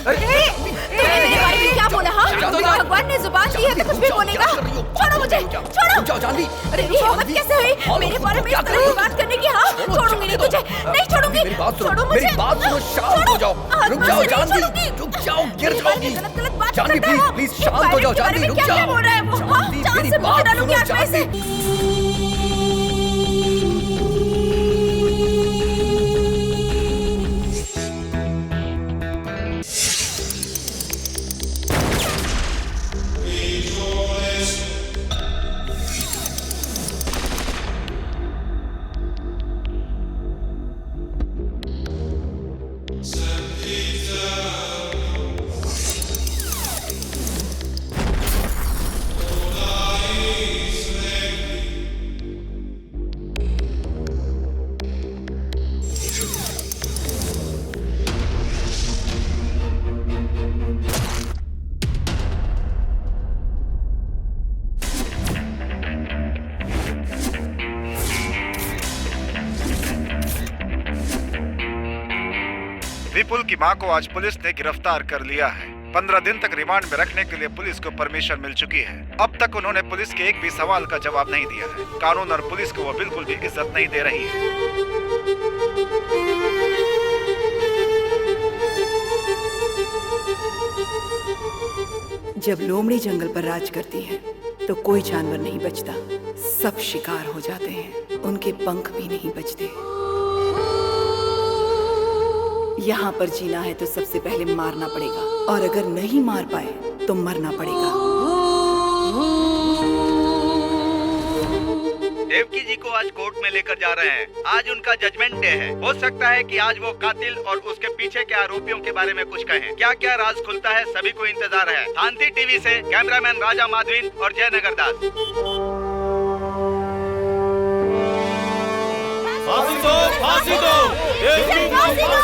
क्या बोला? हाँ, भगवान ने जुबान दी है तो कुछ भी बोलेगा। छोड़ो मुझे, छोड़ो। जानवी, अरे हिम्मत कैसे हुई मेरे बारे में इस तरह की बात करने की? हाँ, छोड़ूंगी नहीं तुझे, नहीं छोड़ूंगी। छोड़ो मुझे, मेरी बात सुनो, शांत हो जाओ। रुक जाओ जानवी, रुक जाओ, गिर जाओगी। जानवी प्लीज शांत हो जाओ। जानवी रुक जाओ। क्या बोल रहा है वो? मेरी बात सुनो जानवी। विपुल की मां को आज पुलिस ने गिरफ्तार कर लिया है। 15 दिन तक रिमांड में रखने के लिए पुलिस को परमिशन मिल चुकी है। अब तक उन्होंने पुलिस के एक भी सवाल का जवाब नहीं दिया है। कानून और पुलिस को वो बिल्कुल भी इज्जत नहीं दे रही है। जब लोमड़ी जंगल पर राज करती है तो कोई जानवर नहीं बचता, सब शिकार हो जाते हैं, उनके पंख भी नहीं बचते। यहाँ पर जीना है तो सबसे पहले मारना पड़ेगा, और अगर नहीं मार पाए तो मरना पड़ेगा। देवकी जी को आज कोर्ट में लेकर जा रहे हैं। आज उनका जजमेंट डे है। हो सकता है कि आज वो कातिल और उसके पीछे के आरोपियों के बारे में कुछ कहें। क्या क्या राज खुलता है, सभी को इंतजार है। शांति टीवी से कैमरामैन राजा माधवीन और जयनगर दास। फांसी दो, फांसी दो, देवकी को फांसी दो,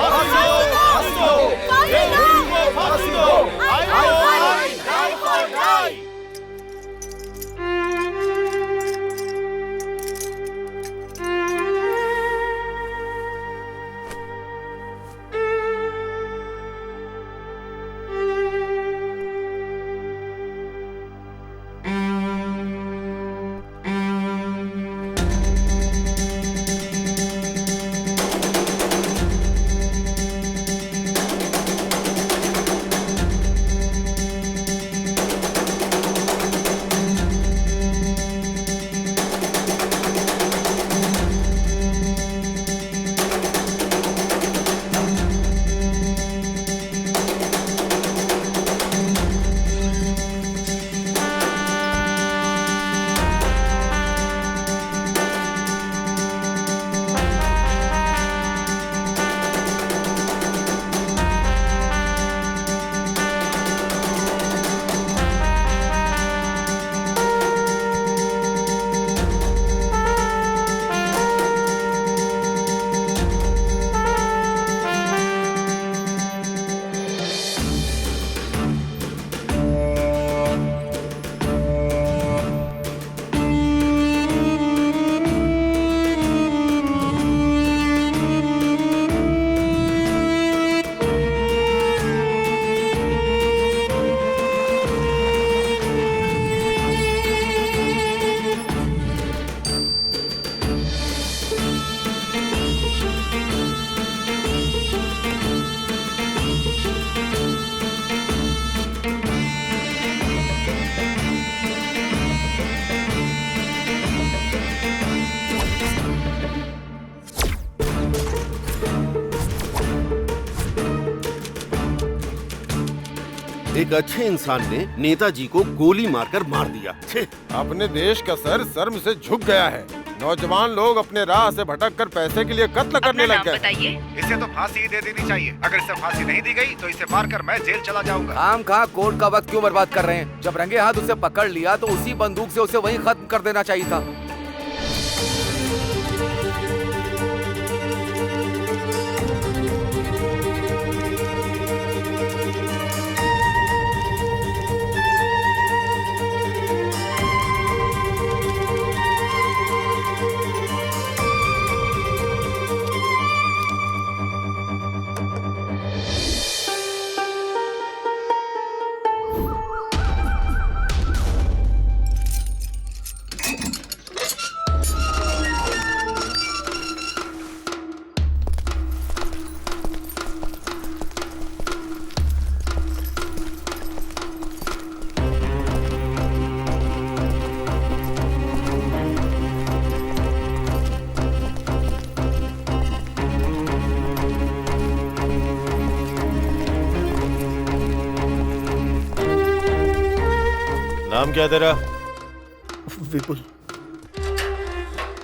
फांसी दो, फांसी दो, देवकी को फांसी दो। I for die. एक अच्छे इंसान ने नेताजी को गोली मारकर मार दिया। अपने देश का सर शर्म से झुक गया है। नौजवान लोग अपने राह से भटक कर पैसे के लिए कत्ल करने लग गए। इसे तो फांसी दे देनी चाहिए। अगर इसे फांसी नहीं दी गई तो इसे मारकर मैं जेल चला जाऊंगा। काम कहा कोर्ट का वक्त क्यों बर्बाद कर रहे हैं? जब रंगे हाथ उसे पकड़ लिया तो उसी बंदूक से उसे वहीं खत्म कर देना चाहिए था। नाम क्या तेरा? विपुल।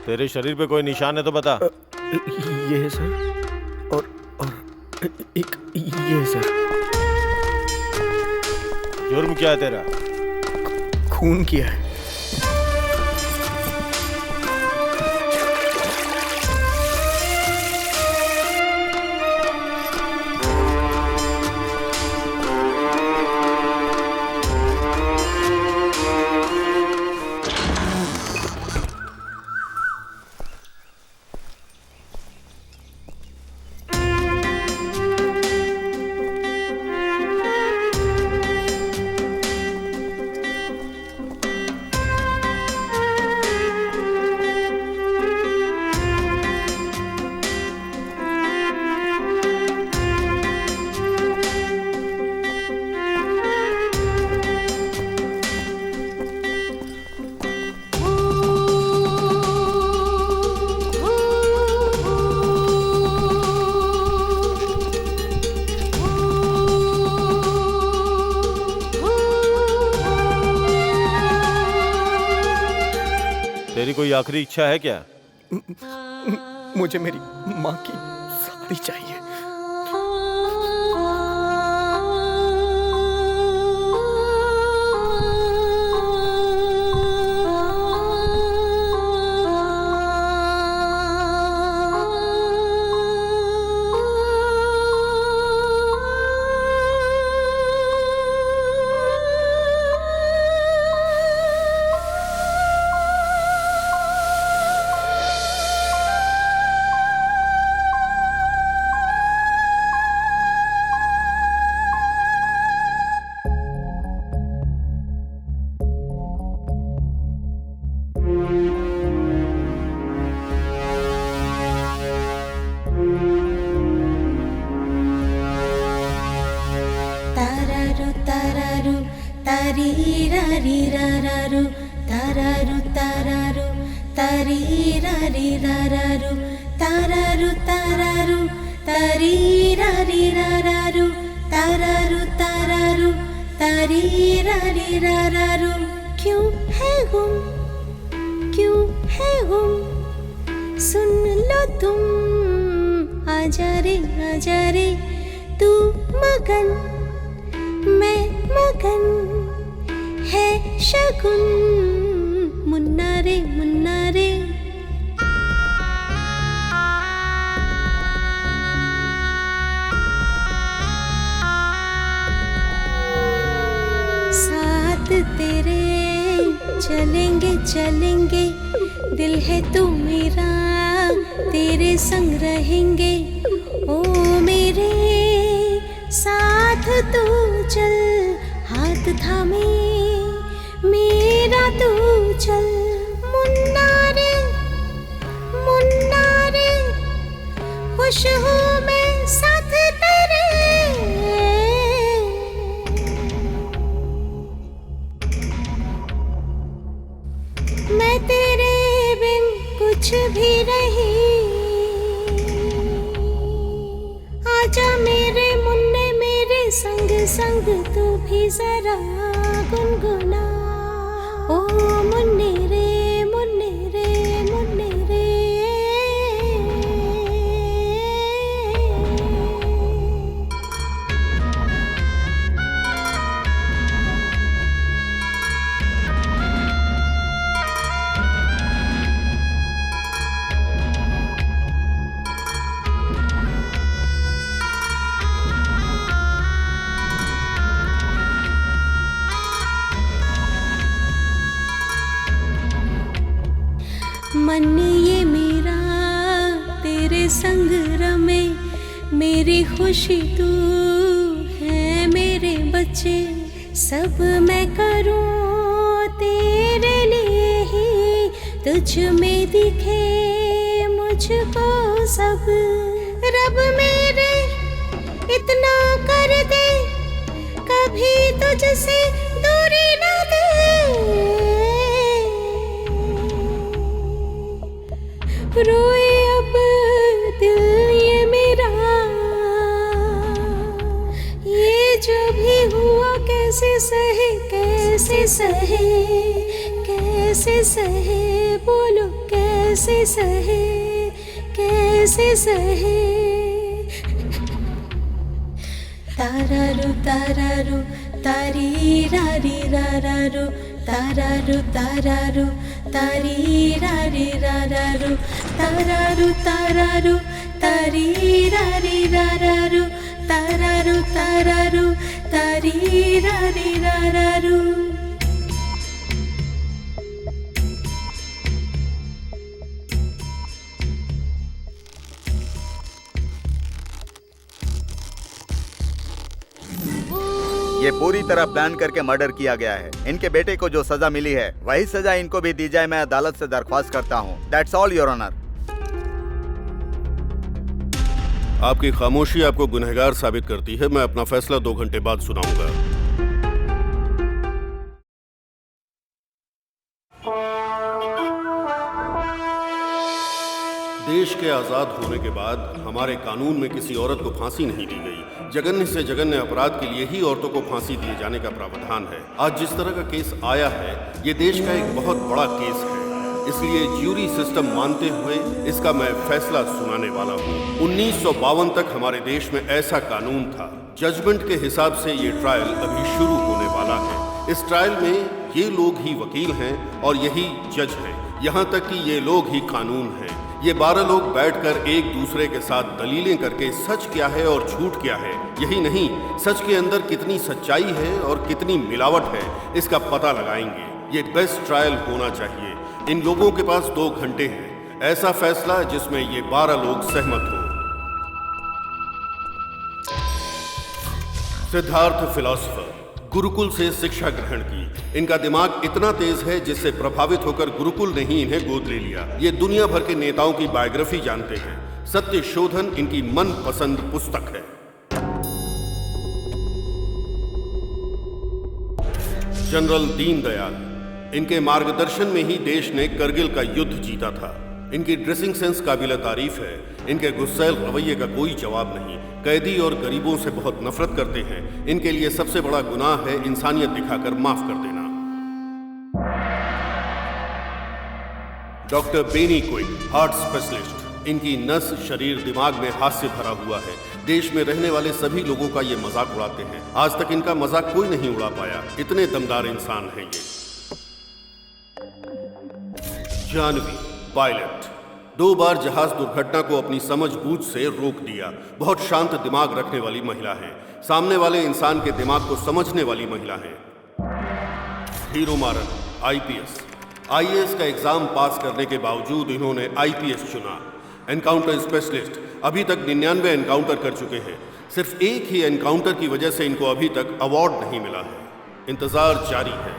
तेरे शरीर पे कोई निशान है तो बता। ये है सर, और एक ये है सर। जुर्म क्या है तेरा? खून किया है। तेरी कोई आखिरी इच्छा है क्या? मुझे मेरी माँ की शादी चाहिए। क्यों है गुम, क्यों है गुम, सुन लो तुम, आजा रे तू मगन, मैं मगन, है शगुन, मुन्ना रे मुन्ना रे। साथ तेरे चलेंगे चलेंगे, दिल है तू मेरा, तेरे संग रहेंगे, ओ मेरे साथ तू चल, हाथ थामे मेरा तू चल, मुन्ना रे खुश हूँ मैं साथ तेरे। मैं तेरे बिन कुछ भी नहीं, आजा मेरे मुन्ने मेरे संग संग तू भी जरा गुनगुना, ओ मुन्ने रे मुन्ने रे मुन्ने रे। मन ये मेरा तेरे संग रमे, मेरी खुशी तू है, मेरे बच्चे सब मैं करूं तेरे लिए ही, तुझ में दिखे मुझको सब, रब मेरे इतना कर दे, कभी तुझसे दूरी न दे। रोए अब दिल ये मेरा, ये जो भी हुआ कैसे सहे कैसे कैसे सहे बोलो कैसे सहे तारारू तारारू तारी रारी रारारू तारारू तारारू तारी रारी रारारू तारारू तारारू तारी रारी रारारू तारारू तारारू तारी रारी रारारू। ये पूरी तरह प्लान करके मर्डर किया गया है। इनके बेटे को जो सजा मिली है वही सजा इनको भी दी जाए, मैं अदालत से दरख्वास्त करता हूँ। That's all your honour. आपकी खामोशी आपको गुनहगार साबित करती है। मैं अपना फैसला 2 घंटे बाद सुनाऊंगा। देश के आजाद होने के बाद हमारे कानून में किसी औरत को फांसी नहीं दी गई। जघन्य से जघन्य अपराध के लिए ही औरतों को फांसी दिए जाने का प्रावधान है। आज जिस तरह का केस आया है ये देश का एक बहुत बड़ा केस है, इसलिए ज्यूरी सिस्टम मानते हुए इसका मैं फैसला सुनाने वाला हूँ। 1952 तक हमारे देश में ऐसा कानून था। जजमेंट के हिसाब से ये ट्रायल अभी शुरू होने वाला है। इस ट्रायल में ये लोग ही वकील हैं और यही जज हैं। यहाँ तक कि ये लोग ही कानून हैं। ये 12 लोग बैठकर एक दूसरे के साथ दलीलें करके सच क्या है और झूठ क्या है, यही नहीं सच के अंदर कितनी सच्चाई है और कितनी मिलावट है इसका पता लगाएंगे। ये बेस्ट ट्रायल होना चाहिए। इन लोगों के पास 2 घंटे हैं। ऐसा फैसला जिसमें ये 12 लोग सहमत हों। सिद्धार्थ फिलॉसफर गुरुकुल से शिक्षा ग्रहण की। इनका दिमाग इतना तेज है जिससे प्रभावित होकर गुरुकुल ने ही इन्हें गोद ले लिया। ये दुनिया भर के नेताओं की बायोग्राफी जानते हैं। सत्य शोधन इनकी मनपसंद पुस्तक है। जनरल दीनदयाल, इनके मार्गदर्शन में ही देश ने करगिल का युद्ध जीता था। इनकी ड्रेसिंग सेंस काबिल तारीफ है। इनके गुस्सैल रवैये का कोई जवाब नहीं। कैदी और गरीबों से बहुत नफरत करते हैं। इनके लिए सबसे बड़ा गुनाह है इंसानियत दिखाकर माफ कर देना। Doctor Benny Quick, heart specialist. इनकी नस, शरीर, दिमाग में हास्य भरा हुआ है। देश में रहने वाले सभी लोगों का ये मजाक उड़ाते हैं। आज तक इनका मजाक कोई नहीं उड़ा पाया। इतने दमदार इंसान हैं ये। जानवी, पायलट, 2 बार जहाज दुर्घटना को अपनी समझबूझ से रोक दिया। बहुत शांत दिमाग रखने वाली महिला है। सामने वाले इंसान के दिमाग को समझने वाली महिला है। हीरो मारन, IAS का एग्जाम पास करने के बावजूद इन्होंने IPS चुना। एनकाउंटर स्पेशलिस्ट, अभी तक 99 एनकाउंटर कर चुके हैं। सिर्फ एक ही एनकाउंटर की वजह से इनको अभी तक अवार्ड नहीं मिला है। इंतजार जारी है।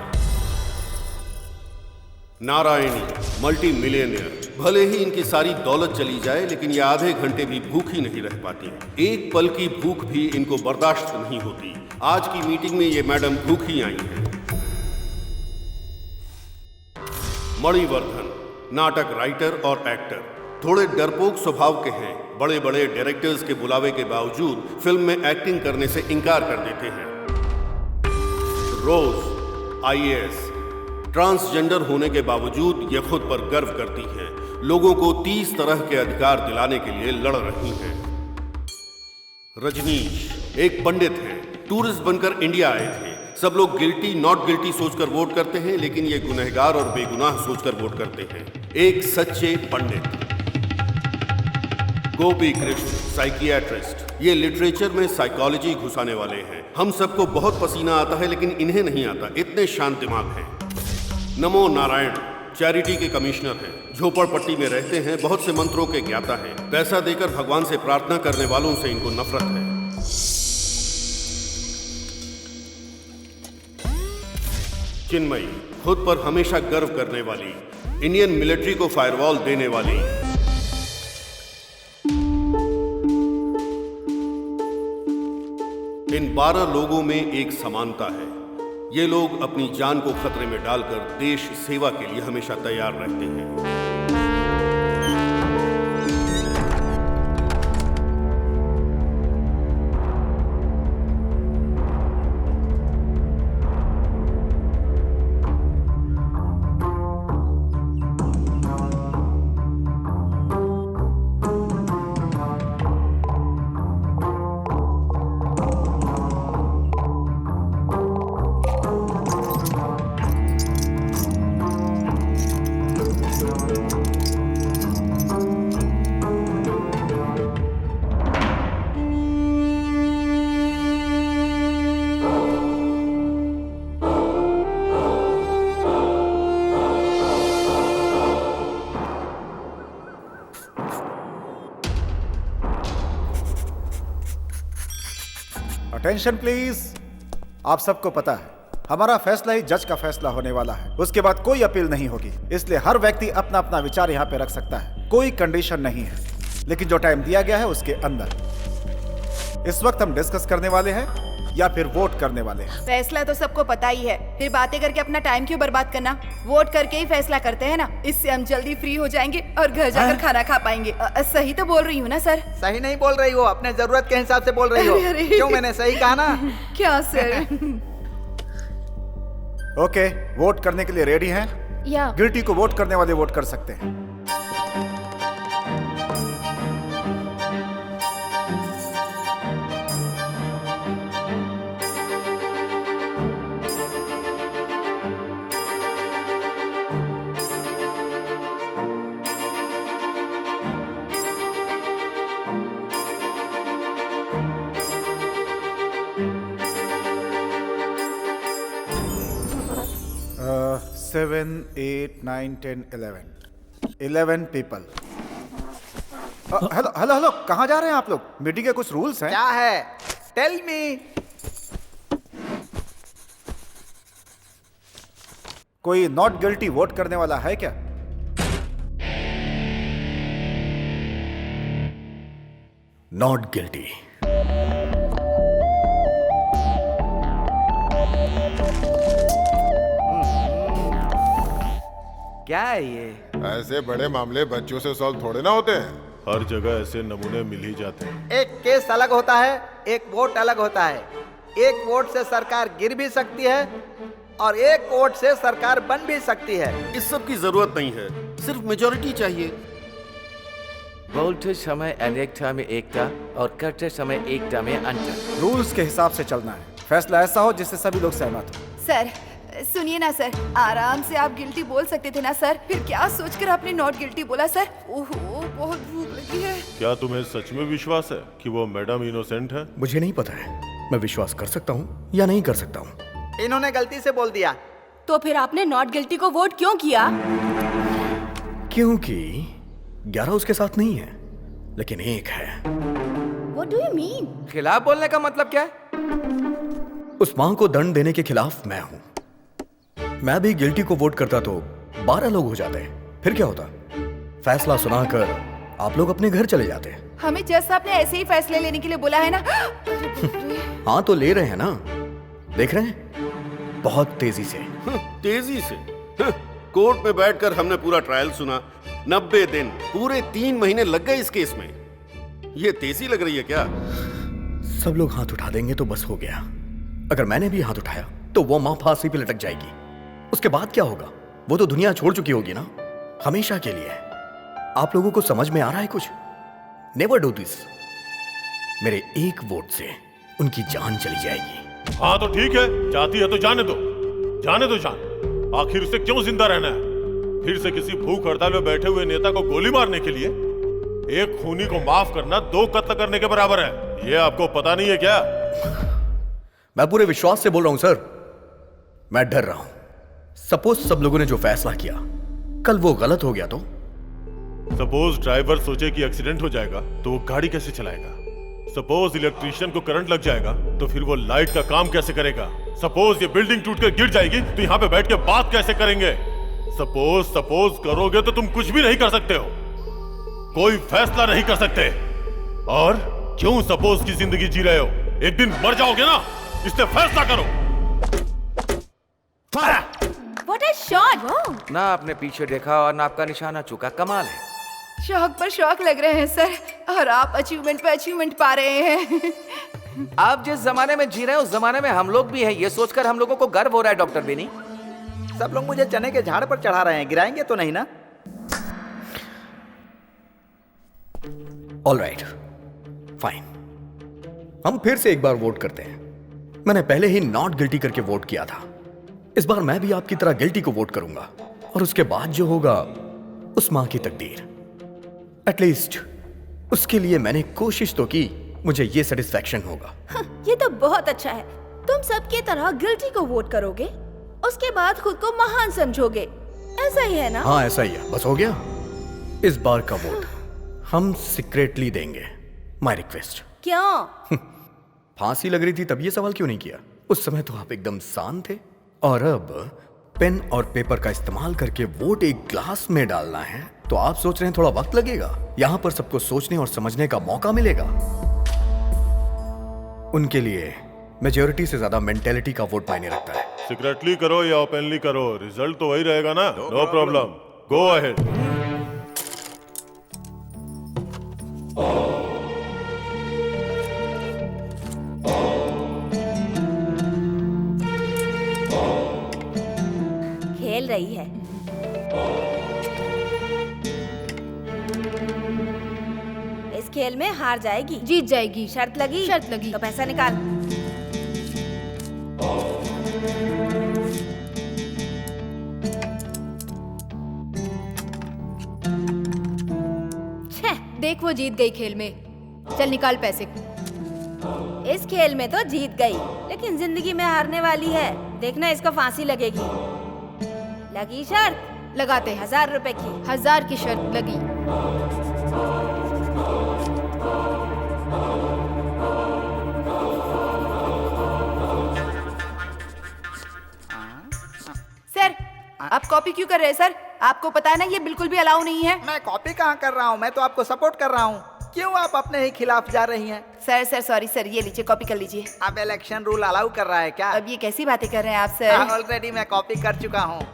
Narayani, multi millionaire. भले ही इनकी सारी दौलत चली जाए लेकिन ये आधे घंटे भी भूखी नहीं रह पाती। एक पल की भूख भी इनको बर्दाश्त नहीं होती। आज की मीटिंग में ये मैडम भूखी आई हैं। मणिवर्धन, नाटक राइटर और एक्टर। थोड़े डरपोक स्वभाव के हैं। बड़े बड़े डायरेक्टर्स के बुलावे के बावजूद फिल्म में एक्टिंग करने से इनकार कर देते हैं। रोज, IAS, ट्रांसजेंडर होने के बावजूद ये खुद पर गर्व करती हैं। लोगों को 30 तरह के अधिकार दिलाने के लिए लड़ रही हैं। रजनीश एक पंडित हैं। टूरिस्ट बनकर इंडिया आए थे। सब लोग गिल्टी नॉट गिल्टी सोचकर वोट करते हैं लेकिन ये गुनहगार और बेगुनाह सोचकर वोट करते हैं। एक सच्चे पंडित। गोपी कृष्ण, साइकियाट्रिस्ट। ये लिटरेचर में साइकोलॉजी घुसाने वाले हैं। हम सबको बहुत पसीना आता है लेकिन इन्हें नहीं आता। इतने शांत दिमाग हैं। नमो नारायण, चैरिटी के कमिश्नर हैं। झोपड़पट्टी में रहते हैं। बहुत से मंत्रों के ज्ञाता हैं। पैसा देकर भगवान से प्रार्थना करने वालों से इनको नफरत है। चिन्मयी, खुद पर हमेशा गर्व करने वाली। इंडियन मिलिट्री को फायरवॉल देने वाली। इन 12 लोगों में एक समानता है। ये लोग अपनी जान को खतरे में डालकर देश सेवा के लिए हमेशा तैयार रहते हैं। Attention please. आप सबको पता है हमारा फैसला ही जज का फैसला होने वाला है, उसके बाद कोई अपील नहीं होगी, इसलिए हर व्यक्ति अपना अपना विचार यहाँ पे रख सकता है, कोई कंडीशन नहीं है, लेकिन जो टाइम दिया गया है उसके अंदर। इस वक्त हम डिस्कस करने वाले हैं या फिर वोट करने वाले हैं? फैसला तो सबको पता ही है, फिर बातें करके अपना टाइम क्यों बर्बाद करना? वोट करके ही फैसला करते हैं ना, इससे हम जल्दी फ्री हो जाएंगे और घर जाकर खाना खा पाएंगे। सही तो बोल रही हूँ ना सर? सही नहीं बोल रही हो, अपने जरूरत के हिसाब से बोल रही हो। क्यों, मैंने सही कहा ना? क्या सर? ओके, वोट करने के लिए रेडी हैं? या गिल्टी को वोट करने वाले वोट कर सकते हैं। Seven, 8, 9, 10, 11 people. Hello hello hello, कहाँ जा रहे हैं आप लोग? मीटिंग के कुछ रूल्स हैं। क्या है? Tell me. कोई नॉट गिल्टी वोट करने वाला है क्या? Not guilty. क्या है ये? ऐसे बड़े मामले बच्चों से सॉल्व थोड़े ना होते हैं। हर जगह ऐसे नमूने मिल ही जाते हैं। एक केस अलग होता है, एक वोट अलग होता है। एक वोट से सरकार गिर भी सकती है और एक वोट से सरकार बन भी सकती है। इस सब की जरूरत नहीं है, सिर्फ मेजॉरिटी चाहिए। बोलते समय अनेकता में एकता और करते समय एकता में अंतर। रूल्स के हिसाब से चलना है, फैसला ऐसा हो जिससे सभी लोग सहमत हो। सर सुनिए ना सर, आराम से आप गिल्टी बोल सकते थे ना सर, फिर क्या सोचकर आपने नॉट गिल्टी बोला सर? ओहो, बहुत भूख लगी है। क्या तुम्हें सच में विश्वास है कि वो मैडम इनोसेंट है? मुझे नहीं पता है, मैं विश्वास कर सकता हूँ या नहीं कर सकता हूँ। इन्होंने गलती से बोल दिया। तो फिर आपने नॉट गिल्टी को वोट क्यों किया? क्योंकि 11 उसके साथ नहीं है, लेकिन एक है। What do you mean? खिलाफ बोलने का मतलब क्या है? उस मां को दंड देने के खिलाफ मैं हूं। मैं भी गिल्टी को वोट करता तो 12 लोग हो जाते, फिर क्या होता? फैसला सुनाकर आप लोग अपने घर चले जाते। हमें जज साहब ने ऐसे ही फैसले लेने के लिए बोला है ना। हाँ तो ले रहे हैं ना, देख रहे हैं, बहुत तेजी से। तेजी से? कोर्ट में बैठकर हमने पूरा ट्रायल सुना, 90 दिन, पूरे 3 महीने लग गए इस केस में। ये तेजी लग रही है क्या? सब लोग हाथ उठा देंगे तो बस हो गया। अगर मैंने भी हाथ उठाया तो वो मां फांसी पे लटक जाएगी। उसके बाद क्या होगा? वो तो दुनिया छोड़ चुकी होगी ना, हमेशा के लिए। आप लोगों को समझ में आ रहा है कुछ? Never do this. मेरे एक वोट से उनकी जान चली जाएगी। हाँ तो ठीक है, जाती है तो जाने दो, जाने दो जान। आखिर उसे क्यों जिंदा रहना है? फिर से किसी भूख हड़ताल में बैठे हुए नेता को गोली मारने के लिए? एक खूनी को माफ करना 2 कत्ल करने के बराबर है। ये आपको पता नहीं है क्या? मैं पूरे विश्वास से बोल रहा हूं सर, मैं डर रहा हूं। सपोज सब लोगों ने जो फैसला किया कल वो गलत हो गया तो? सपोज ड्राइवर सोचे कि एक्सीडेंट हो जाएगा तो वो गाड़ी कैसे चलाएगा? सपोज इलेक्ट्रीशियन को करंट लग जाएगा तो फिर वो लाइट का काम कैसे करेगा? सपोज ये बिल्डिंग टूटकर गिर जाएगी तो यहाँ पे बैठ के बात कैसे करेंगे? सपोज करोगे तो तुम कुछ भी नहीं कर सकते हो, कोई फैसला नहीं कर सकते। और क्यों सपोज की जिंदगी जी रहे हो? एक दिन मर जाओगे ना, इससे फैसला करो। What a shot! ना आपने पीछे देखा और ना आपका निशाना चुका, कमाल है। शौक पर शौक लग रहे हैं सर, और आप अचीवमेंट पे अचीवमेंट पा रहे हैं। आप जिस जमाने में जी रहे हैं उस जमाने में हम लोग भी हैं, ये सोचकर हम लोगों को गर्व हो रहा है डॉक्टर बेनी। सब लोग मुझे चने के झाड़ पर चढ़ा रहे हैं, गिराएंगे तो नहीं ना? ऑल राइट, फाइन, हम फिर से एक बार वोट करते हैं। मैंने पहले ही नॉट गिल्टी करके वोट किया था, इस बार मैं भी आपकी तरह गिल्टी को वोट करूंगा, और उसके बाद जो होगा उस मां की तकदीर। एटलीस्ट उसके लिए मैंने कोशिश तो की, मुझे ये सेटिस्फैक्शन होगा। ये तो बहुत अच्छा है। तुम सबकी तरह गिल्टी को वोट करोगे, उसके बाद खुद को महान समझोगे, ऐसा ही है ना? हाँ ऐसा ही है, बस हो गया। इस बार का वोट हम सीक्रेटली देंगे, माय रिक्वेस्ट। क्यों? फांसी लग रही थी तब ये सवाल क्यों नहीं किया? उस समय तो आप एकदम शांत थे। और अब पेन और पेपर का इस्तेमाल करके वोट एक ग्लास में डालना है तो आप सोच रहे हैं थोड़ा वक्त लगेगा। यहां पर सबको सोचने और समझने का मौका मिलेगा। उनके लिए मेजॉरिटी से ज्यादा मेंटेलिटी का वोट मायने रखता है। सीक्रेटली करो या ओपनली करो, रिजल्ट तो वही रहेगा ना। No problem, go ahead. खेल रही है। इस खेल में हार जाएगी, जीत जाएगी। शर्त लगी? शर्त लगी। तो पैसा निकाल। देख वो जीत गई खेल में। चल निकाल पैसे। इस खेल में तो जीत गई, लेकिन जिंदगी में हारने वाली है। देखना इसको फांसी लगेगी। लगी शर्त? लगाते हैं। 1000 रुपए की। 1000 की शर्त लगी। सर, आप कॉपी क्यों कर रहे हैं सर? आपको पता है ना ये बिल्कुल भी अलाउ नहीं है। मैं कॉपी कहाँ कर रहा हूँ, मैं तो आपको सपोर्ट कर रहा हूँ। क्यों आप अपने ही खिलाफ जा रही हैं? सर सॉरी सर, ये लीजिए कॉपी कर लीजिए। अब इलेक्शन रूल अलाउ कर रहा है क्या? अब ये कैसी बातें कर रहे हैं आप सर? ऑलरेडी मैं कॉपी कर चुका हूँ।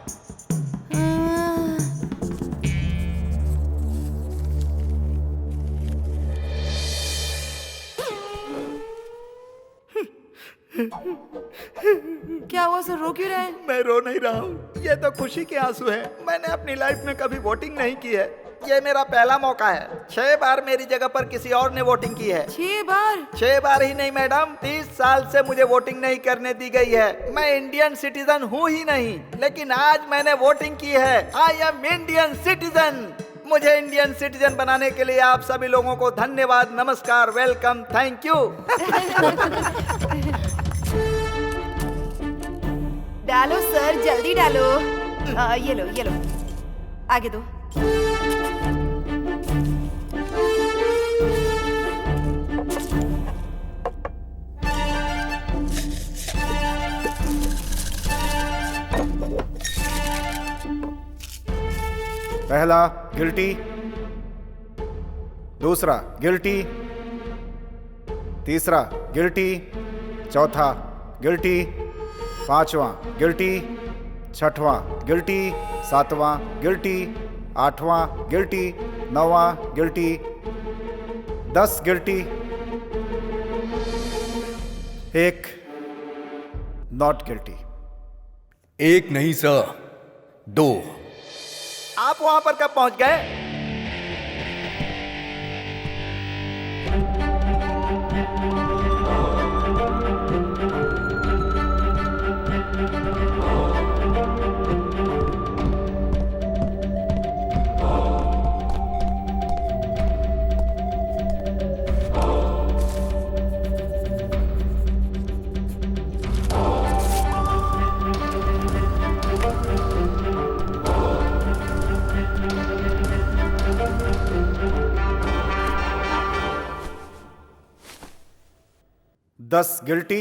क्या हुआ सर, रो क्यों रहे हैं? मैं रो नहीं रहा हूँ, ये तो खुशी के आंसू है। मैंने अपनी लाइफ में कभी वोटिंग नहीं की है, ये मेरा पहला मौका है। 6 बार मेरी जगह पर किसी और ने वोटिंग की है। 6 बार? 6 बार ही नहीं मैडम, 30 साल से मुझे वोटिंग नहीं करने दी गई है। मैं इंडियन सिटीजन हूँ ही नहीं, लेकिन आज मैंने वोटिंग की है। I am Indian citizen. मुझे इंडियन सिटीजन बनाने के लिए आप सभी लोगों को धन्यवाद, नमस्कार, वेलकम, थैंक यू। डालो सर, जल्दी डालो। ये लो आगे दो। पहला गिल्टी, दूसरा गिल्टी, तीसरा गिल्टी, चौथा गिल्टी, पांचवा गिल्टी, छठवां गिल्टी, सातवां गिल्टी, आठवां गिल्टी, नौवां गिल्टी, 10 गिल्टी, 1 नॉट गिल्टी। 1 नहीं सर, 2। आप वहां पर कब पहुंच गए? दस गिल्टी,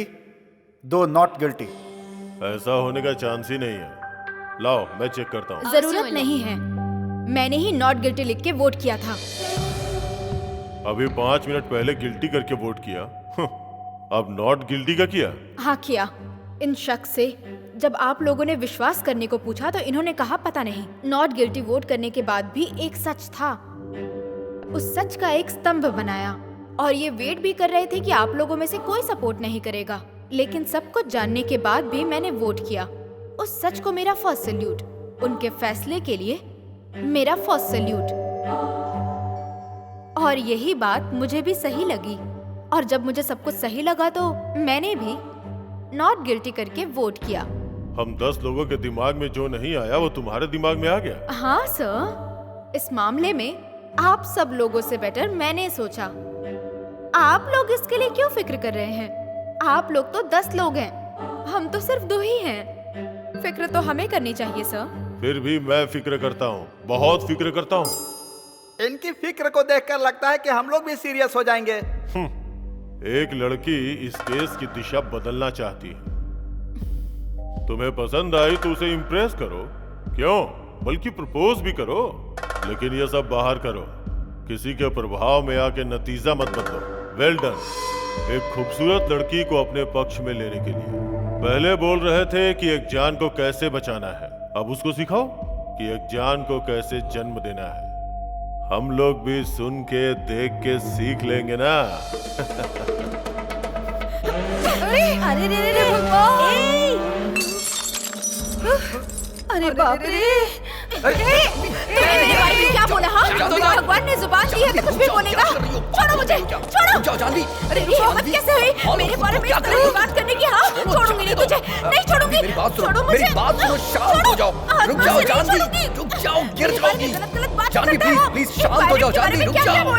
2 नॉट गिल्टी। ऐसा होने का चांस ही नहीं है। लाओ मैं चेक करता हूँ। जरूरत नहीं है, मैंने ही नॉट गिल्टी लिख के वोट किया था। अभी 5 मिनट पहले गिल्टी करके वोट किया, अब नॉट गिल्टी का किया? हाँ किया। इन शक से जब आप लोगों ने विश्वास करने को पूछा तो इन्होंने कहा पता नहीं। नॉट गिल्टी वोट करने के बाद भी एक सच था, उस सच का एक स्तंभ बनाया और ये वेट भी कर रहे थे कि आप लोगों में से कोई सपोर्ट नहीं करेगा। लेकिन सब कुछ जानने के बाद भी मैंने वोट किया। उस सच को मेरा फर्स्ट सैल्यूट, उनके फैसले के लिए मेरा फर्स्ट सैल्यूट। और यही बात मुझे भी सही लगी, और जब मुझे सब कुछ सही लगा तो मैंने भी नॉट गिल्टी करके वोट किया। हम 10 लोगों के दिमाग में जो नहीं आया वो तुम्हारे दिमाग में आ गया? हाँ सर, इस मामले में आप सब लोगों से बेटर मैंने सोचा। आप लोग इसके लिए क्यों फिक्र कर रहे हैं? आप लोग तो 10 लोग हैं, हम तो सिर्फ 2 ही हैं। फिक्र तो हमें करनी चाहिए सर। फिर भी मैं फिक्र करता हूँ, बहुत फिक्र करता हूँ। इनकी फिक्र को देखकर लगता है कि हम लोग भी सीरियस हो जाएंगे। एक लड़की इस केस की दिशा बदलना चाहती है। तुम्हें पसंद आई तो उसे इम्प्रेस करो, क्यों, बल्कि प्रपोज भी करो, लेकिन ये सब बाहर करो। किसी के प्रभाव में आके नतीजा मत बदलो। Well done. एक खूबसूरत लड़की को अपने पक्ष में लेने के लिए पहले बोल रहे थे कि एक जान को कैसे बचाना है, अब उसको सिखाओ कि एक जान को कैसे जन्म देना है। हम लोग भी सुन के देख के सीख लेंगे ना। अरे रे रे भगवान! अरे बाप रे! तूने मेरे बारे में क्या बोला? हाँ, भगवान ने जुबान दी है तो कुछ भी बोलेगा। छोड़ो मुझे, छोड़ो। जानवी, अरे हिम्मत कैसे हुई मेरे बारे में इस तरह की बात करने की? हाँ, छोड़ूंगी नहीं तुझे, नहीं छोड़ूंगी। छोड़ो मुझे, मेरी बात सुनो, शांत हो जाओ। रुक जाओ जानवी, रुक जाओ, गिर जाओगी। जानवी प्लीज शांत हो जाओ। जानवी रुक जाओ।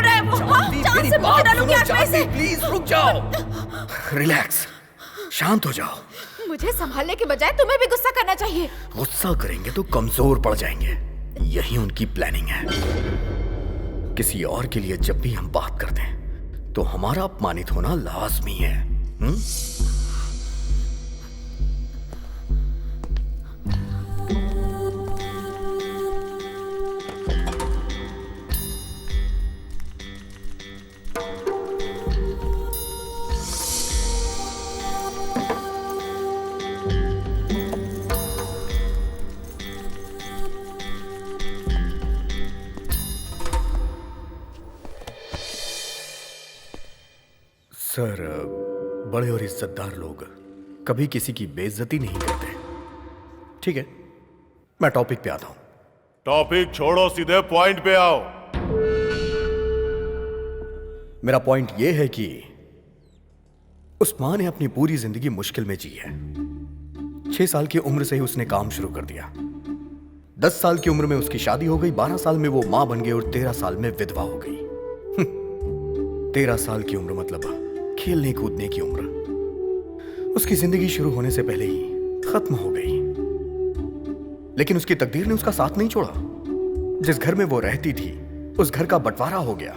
मेरी बात सुनो जानवी, प्लीज रुक जाओ। रिलैक्स, शांत हो जाओ। मुझे संभालने के बजाय तुम्हें भी गुस्सा करना चाहिए। गुस्सा करेंगे तो कमजोर पड़ जाएंगे, यही उनकी प्लानिंग है। किसी और के लिए जब भी हम बात करते हैं तो हमारा अपमानित होना लाजमी है। सर, बड़े और इज्जतदार लोग कभी किसी की बेइज्जती नहीं करते। ठीक है, मैं टॉपिक पे आता हूं। टॉपिक छोड़ो, सीधे पॉइंट पे आओ। मेरा पॉइंट यह है कि उस मां ने अपनी पूरी जिंदगी मुश्किल में जी है। 6 साल की उम्र से ही उसने काम शुरू कर दिया। 10 साल की उम्र में उसकी शादी हो गई, 12 साल में वो मां बन गई और 13 साल में विधवा हो गई। 13 साल की उम्र मतलब खेलने कूदने की उम्र। उसकी जिंदगी शुरू होने से पहले ही खत्म हो गई। लेकिन उसकी तकदीर ने उसका साथ नहीं छोड़ा। जिस घर में वो रहती थी उस घर का बंटवारा हो गया।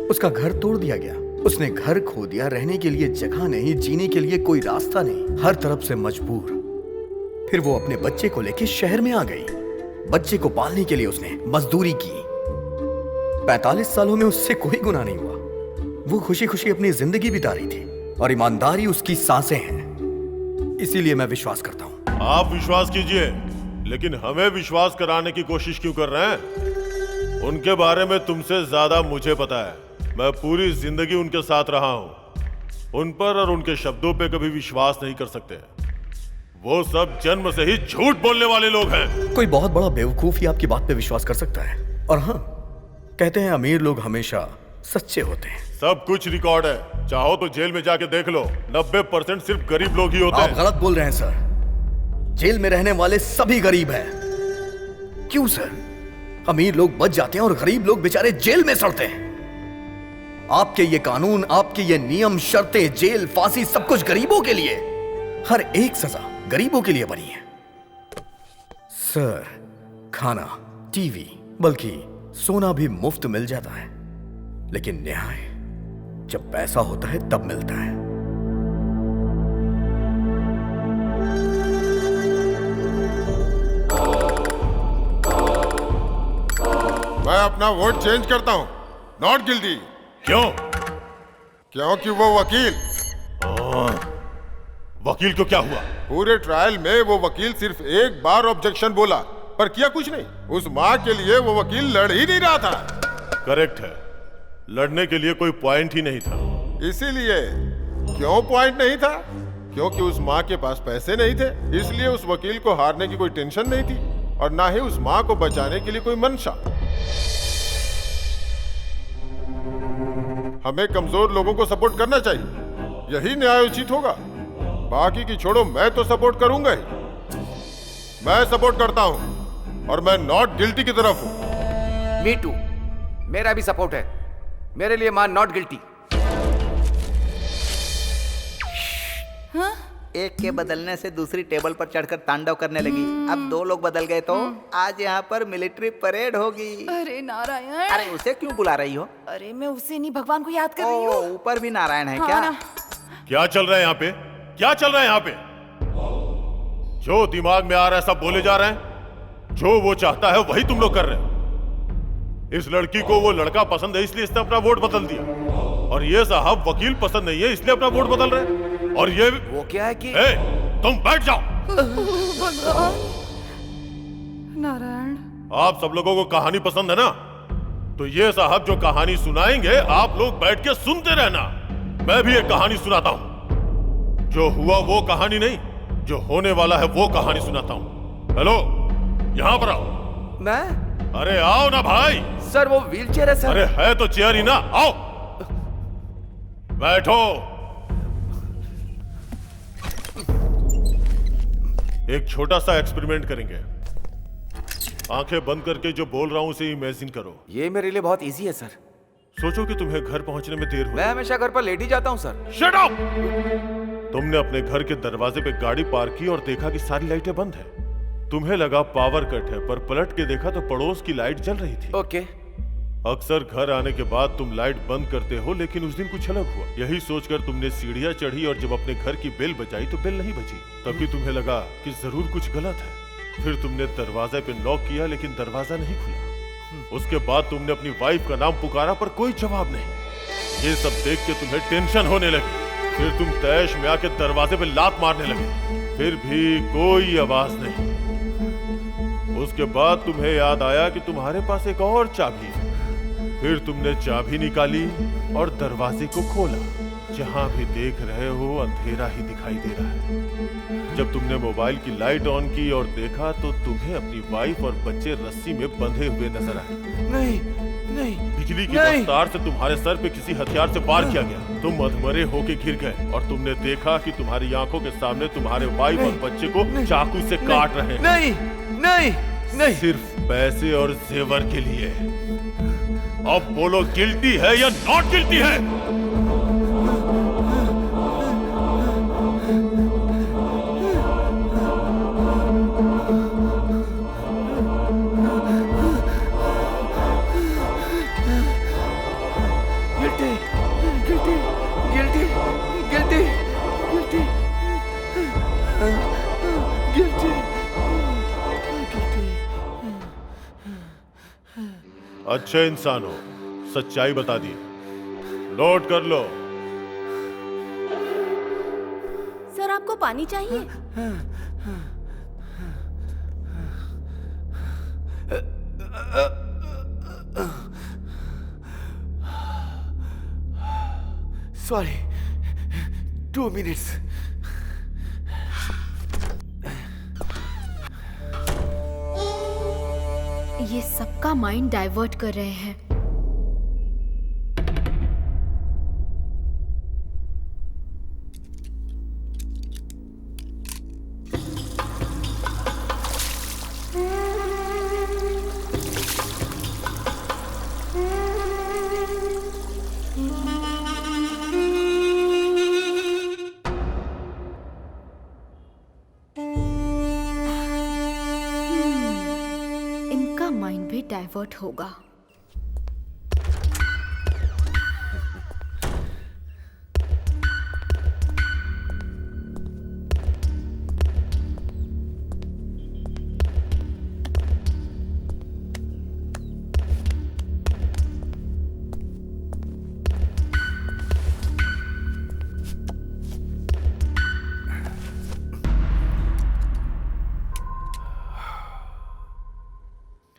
उसका घर तोड़ दिया गया। उसने घर खो दिया, रहने के लिए जगह नहीं, जीने के लिए कोई रास्ता नहीं, हर तरफ से मजबूर। फिर वो अपने बच्चे को लेकर शहर में आ गई। बच्चे को पालने के लिए उसने मजदूरी की। 45 सालों में उससे कोई गुनाह नहीं हुआ। वो खुशी खुशी अपनी जिंदगी बिता रही थी और ईमानदारी उसकी सांसें हैं। इसीलिए मैं विश्वास करता हूं। आप विश्वास कीजिए, लेकिन हमें विश्वास कराने की कोशिश क्यों कर रहे हैं? उनके बारे में तुमसे ज्यादा मुझे पता है। मैं पूरी जिंदगी उनके साथ रहा हूं। उन पर और उनके शब्दों पे कभी विश्वास नहीं कर सकते। वो सब जन्म से ही झूठ बोलने वाले लोग हैं। कोई बहुत बड़ा बेवकूफ ही आपकी बात पे विश्वास कर सकता है। और हाँ, कहते हैं अमीर लोग हमेशा सच्चे होते हैं। सब कुछ रिकॉर्ड है, चाहो तो जेल में जाके देख लो। 90% सिर्फ गरीब लोग ही होते हैं। आप गलत बोल रहे हैं सर। जेल में रहने वाले सभी गरीब हैं। क्यों सर? अमीर लोग बच जाते हैं और गरीब लोग बेचारे जेल में सड़ते हैं। आपके ये कानून, आपके ये नियम, शर्तें, जेल, फांसी, सब कुछ गरीबों के लिए। हर एक सजा गरीबों के लिए बनी है। सर, खाना, टीवी, बल्कि सोना भी मुफ्त मिल जाता है। लेकिन न्याय जब पैसा होता है तब मिलता है। मैं अपना वोट चेंज करता हूं। Not guilty. क्यों? क्योंकि वो वकील। वकील को क्या हुआ? पूरे ट्रायल में वो वकील सिर्फ एक बार ऑब्जेक्शन बोला, पर किया कुछ नहीं। उस माँ के लिए वो वकील लड़ ही नहीं रहा था। करेक्ट है, लड़ने के लिए कोई पॉइंट ही नहीं था। इसीलिए क्यों पॉइंट नहीं था? क्योंकि उस माँ के पास पैसे नहीं थे। इसलिए उस वकील को हारने की कोई टेंशन नहीं थी और ना ही उस माँ को बचाने के लिए कोई मंशा। हमें कमजोर लोगों को सपोर्ट करना चाहिए, यही न्यायोचित होगा। बाकी की छोड़ो, मैं तो सपोर्ट करूंगा ही। मैं सपोर्ट करता हूं और मैं नॉट गिल्टी की तरफ हूं। मी टू, मेरा भी सपोर्ट है। मेरे लिए मां नॉट गिल्टी। हाँ? एक के बदलने से दूसरी टेबल पर चढ़कर तांडव करने लगी। अब 2 लोग बदल गए तो आज यहाँ पर मिलिट्री परेड होगी। अरे नारायण, अरे उसे क्यों बुला रही हो? अरे मैं उसे नहीं, भगवान को याद कर रही हूँ। ऊपर भी नारायण है हाँ क्या? ना। क्या चल रहा है यहाँ पे? क्या चल रहा है यहाँ पे? जो दिमाग में आ रहा है सब बोले जा रहे हैं। जो वो चाहता है वही तुम लोग कर रहे हो। इस लड़की को वो लड़का पसंद है इसलिए इसने अपना वोट बदल दिया, और ये साहब वकील पसंद नहीं है इसलिए अपना वोट बदल रहे हैं। और ये वो क्या है कि तुम बैठ जाओ। भगवान, नारायण, आप सब लोगों को कहानी पसंद है ना, तो ये साहब जो कहानी सुनाएंगे आप लोग बैठ के सुनते रहना। मैं भी एक कहानी सुनाता हूं। जो हुआ वो कहानी नहीं, जो होने वाला है वो कहानी सुनाता हूं। हेलो, यहां पर आओ। मैं? अरे आओ ना भाई। सर वो व्हीलचेयर है सर। अरे है तो चेयर ही ना, आओ बैठो। एक छोटा सा एक्सपेरिमेंट करेंगे। आंखें बंद करके जो बोल रहा हूं उसे इमेजिन करो। ये मेरे लिए बहुत इजी है सर। सोचो कि तुम्हें घर पहुंचने में देर हो। मैं हमेशा घर पर लेट ही जाता हूं सर। Shut up! तुमने अपने घर के दरवाजे पे गाड़ी पार्क की और देखा कि सारी लाइटें बंद हैं। तुम्हें लगा पावर कट है, पर पलट के देखा तो पड़ोस की लाइट जल रही थी। ओके। अक्सर घर आने के बाद तुम लाइट बंद करते हो, लेकिन उस दिन कुछ अलग हुआ। यही सोचकर तुमने सीढ़ियां चढ़ी और जब अपने घर की बेल बजाई तो बेल नहीं बजी। तभी तुम्हें लगा कि जरूर कुछ गलत है। फिर तुमने दरवाजे पे नॉक किया लेकिन दरवाजा नहीं खुला। उसके बाद तुमने अपनी वाइफ का नाम पुकारा पर कोई जवाब नहीं। ये सब देख के तुम्हें टेंशन होने लगी। फिर तुम तैश में आके दरवाजे पे लात मारने लगे, फिर भी कोई आवाज नहीं। उसके बाद तुम्हें याद आया कि तुम्हारे पास एक और चाबी है। फिर तुमने चाबी निकाली और दरवाजे को खोला। जहां भी देख रहे हो अंधेरा ही दिखाई दे रहा है। जब तुमने मोबाइल की लाइट ऑन की और देखा तो तुम्हें अपनी वाइफ और बच्चे रस्सी में बंधे हुए नजर आए। नहीं, नहीं। बिजली की रफ्तार से तुम्हारे सर पे किसी हथियार से वार किया गया। तुम अधमरे होके गिर गए और तुमने देखा कि तुम्हारी आंखों के सामने तुम्हारे वाइफ और बच्चे को चाकू से काट रहे हैं। नहीं, नहीं, नहीं। सिर्फ पैसे और जेवर के लिए। अब बोलो, गिल्टी है या नॉट गिल्टी है? Guilty, guilty, guilty, guilty, guilty, guilty, guilty. अच्छे इंसान हो, सच्चाई बता दी। नोट कर लो। सर आपको पानी चाहिए? Sorry, 2 minutes. ये सबका माइंड डाइवर्ट कर रहे हैं। इनका माइंड भी डाइवर्ट होगा।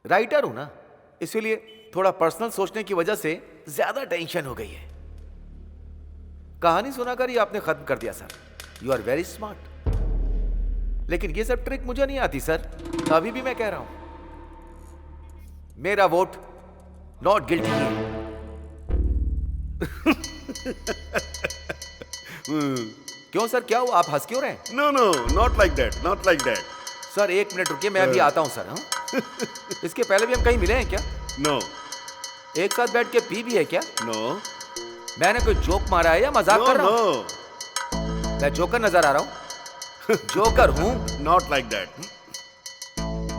राइटर हूं ना, इसीलिए थोड़ा पर्सनल सोचने की वजह से ज्यादा टेंशन हो गई है। कहानी सुनाकर ही आपने खत्म कर दिया sir. You are very smart. लेकिन ये सब ट्रिक मुझे नहीं आती सर। अभी भी मैं कह रहा हूं, मेरा वोट नॉट गिल्टी है। क्यों सर, क्या हुआ? आप हंस क्यों रहे हैं? No no, not like that, not like that. Sir 1 minute रुकिए, मैं अभी आता हूं सर। हाँ? इसके पहले भी हम कहीं मिले हैं क्या? नो। एक साथ बैठ के पी भी है क्या? नो। मैंने कोई जोक मारा है या मजाक कर रहा हूं? मैं जोकर नजर आ रहा हूं? जोकर हूं? Not like that.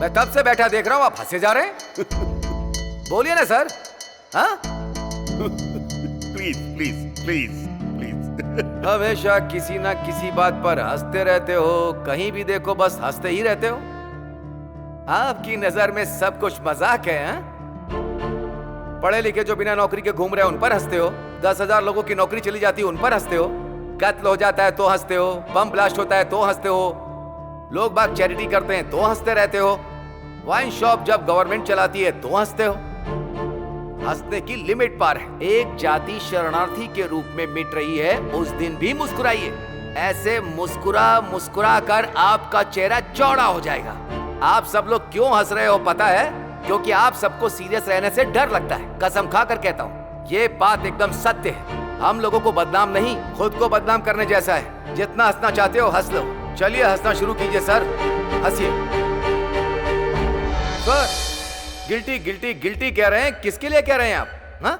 मैं तब से बैठा देख रहा हूं, आप हंसे जा रहे हैं। बोलिए ना सर। हाँ? Please please please please. हमेशा किसी ना किसी बात पर हंसते रहते हो, कहीं भी देखो बस हंसते ही रहते हो। आपकी नजर में सब कुछ मजाक है। हाँ? पढ़े लिखे जो बिना नौकरी के घूम रहे हैं उन पर हंसते हो, 10,000 लोगों की नौकरी चली जाती है उन पर हंसते हो, कत्ल हो जाता है तो हंसते हो, बम ब्लास्ट होता है तो हंसते हो, लोग बाग चैरिटी करते हैं तो हंसते रहते हो, वाइन शॉप जब गवर्नमेंट चलाती है तो हंसते हो। हंसने की लिमिट पार है। एक जाति शरणार्थी के रूप में मिट रही है, उस दिन भी मुस्कुराइए। ऐसे मुस्कुरा मुस्कुरा कर आपका चेहरा चौड़ा हो जाएगा। आप सब लोग क्यों हंस रहे हो पता है? क्योंकि आप सबको सीरियस रहने से डर लगता है। कसम खाकर कहता हूँ, ये बात एकदम सत्य है। हम लोगों को बदनाम नहीं, खुद को बदनाम करने जैसा है। जितना हंसना चाहते हो हंस लो। चलिए हंसना शुरू कीजिए सर, हंसिए। सर गिल्टी गिल्टी गिल्टी कह रहे हैं, किसके लिए कह रहे हैं आप? हाँ?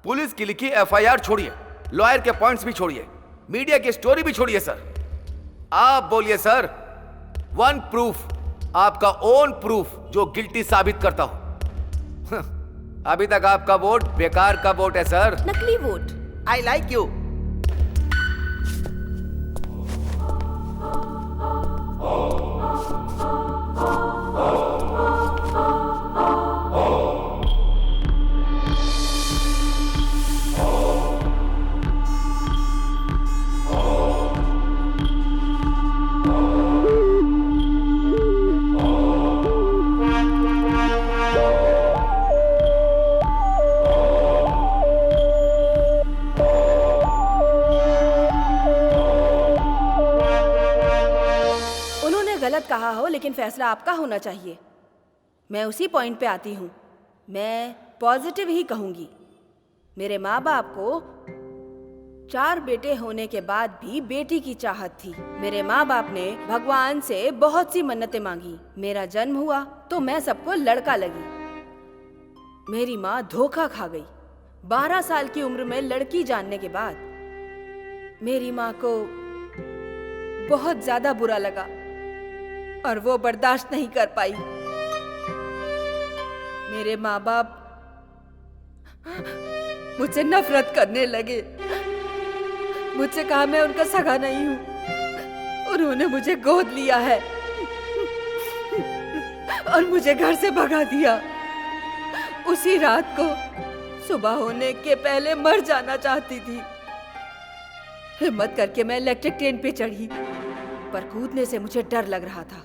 पुलिस की लिखी FIR छोड़िए, लॉयर के पॉइंट्स भी छोड़िए, मीडिया की स्टोरी भी छोड़िए सर। आप बोलिए सर, वन प्रूफ, आपका ओन प्रूफ जो गिल्टी साबित करता हो। अभी तक आपका वोट बेकार का वोट है सर, नकली वोट। I like you. गलत कहा हो, लेकिन फैसला आपका होना चाहिए। मैं उसी पॉइंट पे आती हूँ। मैं पॉजिटिव ही कहूँगी। मेरे माँ बाप को 4 बेटे होने के बाद भी बेटी की चाहत थी। मेरे माँ बाप ने भगवान से बहुत सी मन्नतें मांगी। मेरा जन्म हुआ तो मैं सबको लड़का लगी। मेरी माँ धोखा खा गई। 12 साल की उम्र में लड़की जानने के बाद मेरी माँ को बहुत ज्यादा बुरा लगा और वो बर्दाश्त नहीं कर पाई। मेरे माँ बाप मुझसे नफरत करने लगे। मुझसे कहा मैं उनका सगा नहीं हूँ। उन्होंने मुझे गोद लिया है और मुझे घर से भगा दिया। उसी रात को सुबह होने के पहले मर जाना चाहती थी। हिम्मत करके मैं इलेक्ट्रिक ट्रेन पे चढ़ी, पर कूदने से मुझे डर लग रहा था,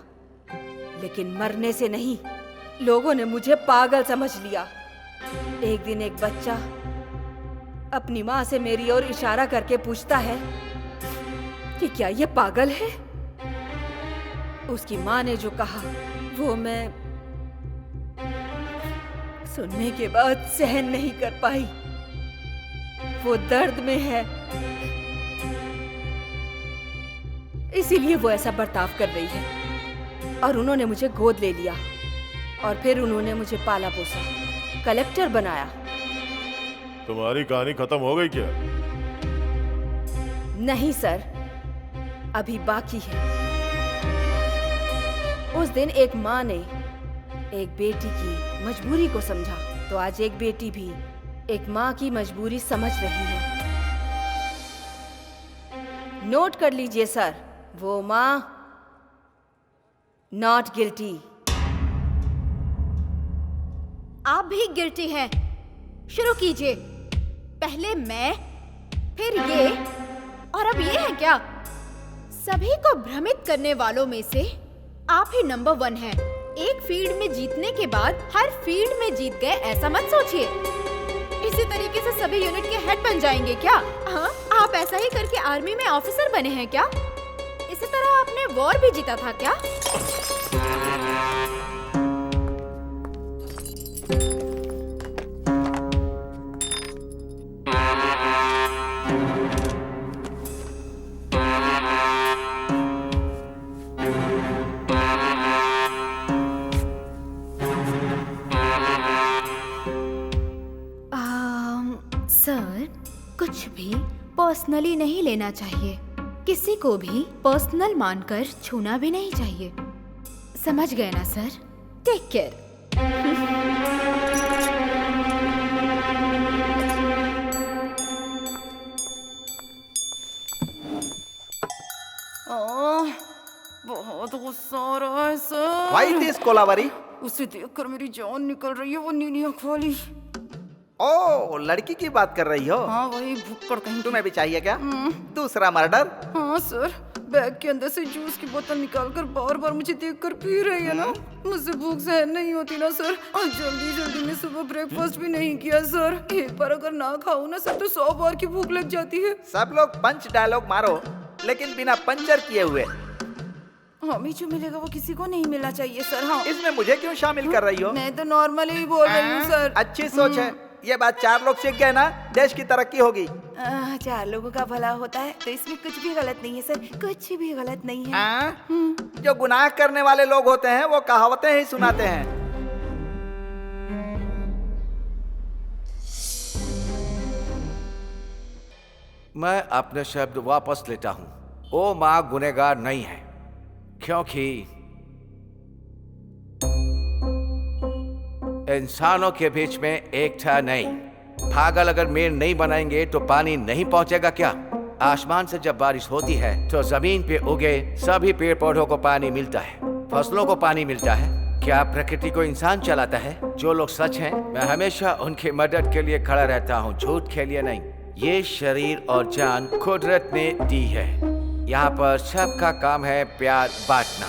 लेकिन मरने से नहीं। लोगों ने मुझे पागल समझ लिया। एक दिन एक बच्चा अपनी माँ से मेरी ओर इशारा करके पूछता है कि क्या ये पागल है। उसकी माँ ने जो कहा वो मैं सुनने के बाद सहन नहीं कर पाई। वो दर्द में है, इसीलिए वो ऐसा बर्ताव कर रही है। और उन्होंने मुझे गोद ले लिया और फिर उन्होंने मुझे पाला पोसा, कलेक्टर बनाया। तुम्हारी कहानी खत्म हो गई क्या? नहीं सर, अभी बाकी है। उस दिन एक माँ ने एक बेटी की मजबूरी को समझा, तो आज एक बेटी भी एक माँ की मजबूरी समझ रही है। नोट कर लीजिए सर, वो माँ नॉट गिल्टी। आप भी गिल्टी हैं। शुरू कीजिए। पहले मैं, फिर ये, और अब ये है क्या? सभी को भ्रमित करने वालों में से आप ही नंबर 1 हैं। एक फील्ड में जीतने के बाद हर फील्ड में जीत गए, ऐसा मत सोचिए। इसी तरीके से सभी यूनिट के हेड बन जाएंगे क्या? हाँ, आप ऐसा ही करके आर्मी में ऑफिसर बने हैं क्या? इसी तरह आपने वॉर भी जीता था क्या? सर, कुछ भी पर्सनली नहीं लेना चाहिए। किसी को भी पर्सनल मानकर छूना भी नहीं चाहिए। समझ गए ना सर? Take care. बहुत गुस्सा आ रहा है सर। Why this Kolaveri? उसे देखकर मेरी जान निकल रही है, वो नीली आँख वाली। ओ, लड़की की बात कर रही हो? हाँ वही भुक्कड़ कहीं। तुम्हें भी चाहिए क्या? दूसरा मर्डर? हाँ सर, बैग के अंदर से जूस की बोतल निकालकर बार बार मुझे देखकर पी रही है ना। मुझसे भूख सहन नहीं होती ना सर। और जल्दी जल्दी में सुबह ब्रेकफास्ट भी नहीं किया सर। एक बार अगर ना खाऊं ना सर तो 100 बार की भूख लग जाती है। सब लोग पंच डायलॉग मारो, लेकिन बिना पंचर किए हुए। हमें जो मिलेगा वो किसी को नहीं मिलना चाहिए सर। हाँ, इसमें मुझे क्यों शामिल कर रही हो? मैं तो नॉर्मली ही बोल रही हूँ सर। अच्छी सोच है। ये बात 4 लोग सीख गए ना, देश की तरक्की होगी। 4 लोगों का भला होता है तो इसमें कुछ भी गलत नहीं है सर, कुछ भी गलत नहीं है। जो गुनाह करने वाले लोग होते हैं वो कहावतें ही सुनाते हैं। मैं अपने शब्द वापस लेता हूं। वो माँ गुनहगार नहीं है, क्योंकि इंसानों के बीच में एकता नहीं। पागल अगर मेड़ नहीं बनाएंगे तो पानी नहीं पहुंचेगा क्या? आसमान से जब बारिश होती है तो जमीन पे उगे सभी पेड़ पौधों को पानी मिलता है, फसलों को पानी मिलता है। क्या प्रकृति को इंसान चलाता है? जो लोग सच हैं, मैं हमेशा उनकी मदद के लिए खड़ा रहता हूँ, झूठ के लिए नहीं। ये शरीर और जान कुदरत ने दी है। यहाँ पर सबका काम है प्यार बांटना।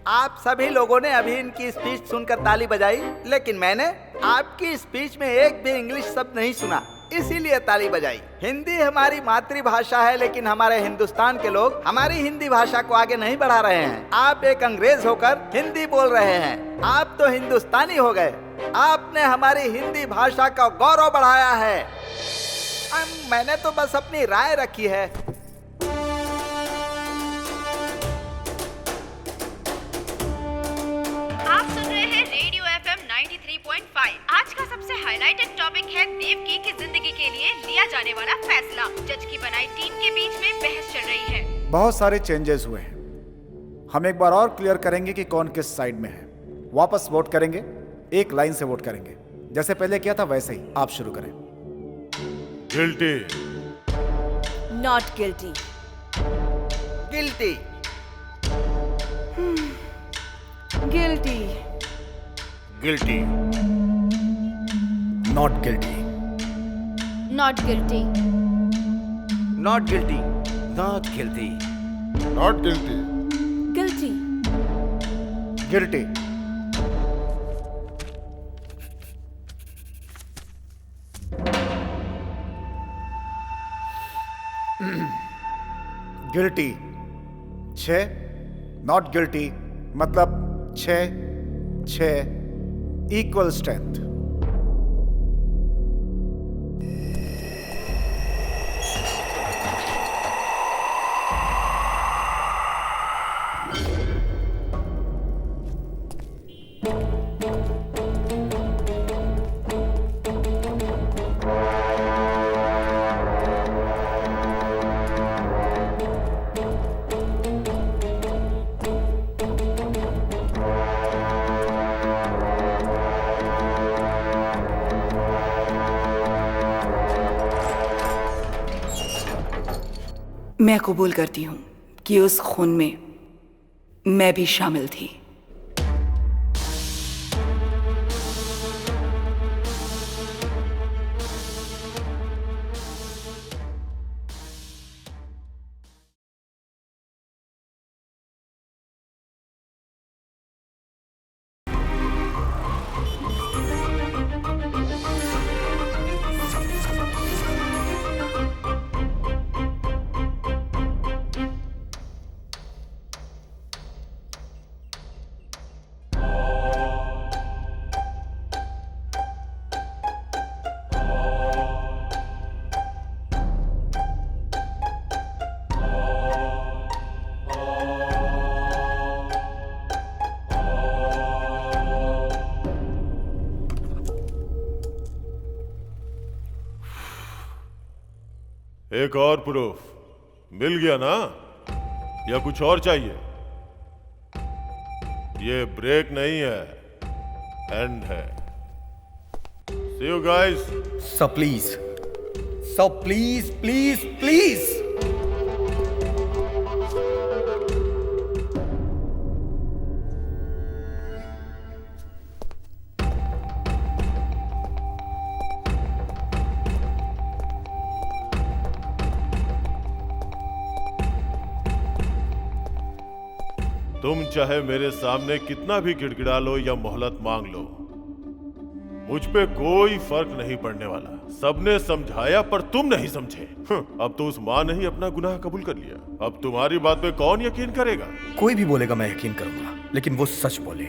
आप सभी लोगों ने अभी इनकी स्पीच सुनकर ताली बजाई, लेकिन मैंने आपकी स्पीच में एक भी इंग्लिश शब्द नहीं सुना, इसीलिए ताली बजाई। हिंदी हमारी मातृभाषा है, लेकिन हमारे हिंदुस्तान के लोग हमारी हिंदी भाषा को आगे नहीं बढ़ा रहे हैं। आप एक अंग्रेज होकर हिंदी बोल रहे हैं। आप तो हिंदुस्तानी हो गए। आपने हमारी हिंदी भाषा का गौरव बढ़ाया है। मैंने तो बस अपनी राय रखी है। आप सुन रहे हैं रेडियो FM 93.5। आज का सबसे हाईलाइटेड टॉपिक है देवकी की जिंदगी के लिए लिया जाने वाला फैसला। जज की बनाई टीम के बीच में बहस चल रही है। बहुत सारे चेंजेस हुए हैं। हम एक बार और क्लियर करेंगे कि कौन किस साइड में है। वापस वोट करेंगे, एक लाइन से वोट करेंगे, जैसे पहले किया था वैसे ही। आप शुरू करें। Guilty. Not guilty. Guilty. Guilty. Guilty. Not guilty. Not guilty. Not guilty. Not guilty. Not guilty. Guilty. Guilty. Guilty 6, not guilty मतलब 6 इक्वल स्ट्रेंथ। मैं कबूल करती हूँ कि उस खून में मैं भी शामिल थी। एक और प्रूफ मिल गया ना, या कुछ और चाहिए? ये ब्रेक नहीं है, एंड है। See you guys. Sir please, sir please please please. तुम चाहे मेरे सामने कितना भी गिड़गिड़ा लो या मोहलत मांग लो, मुझ पे कोई फर्क नहीं पड़ने वाला। सबने समझाया पर तुम नहीं समझे। अब तो उस माँ ने ही अपना गुनाह कबूल कर लिया। अब तुम्हारी बात पे कौन यकीन करेगा? कोई भी बोलेगा मैं यकीन करूंगा, लेकिन वो सच बोले।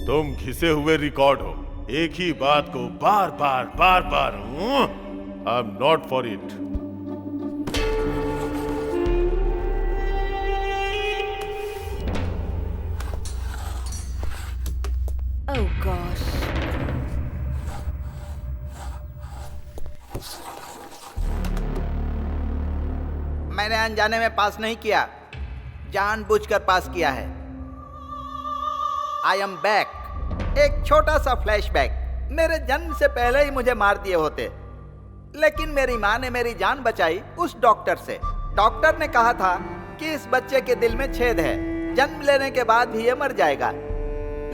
तुम घिसे हुए रिकॉर्ड हो, एक ही बात को बार बार। I am not for it. Oh gosh. मैंने अनजाने में पास नहीं किया, जानबूझकर पास किया है। I am back. एक छोटा सा फ्लैशबैक। मेरे जन्म से पहले ही मुझे मार दिए होते, लेकिन मेरी माँ ने मेरी जान बचाई उस डॉक्टर से। डॉक्टर ने कहा था कि इस बच्चे के दिल में छेद है, जन्म लेने के बाद भी ये मर जाएगा।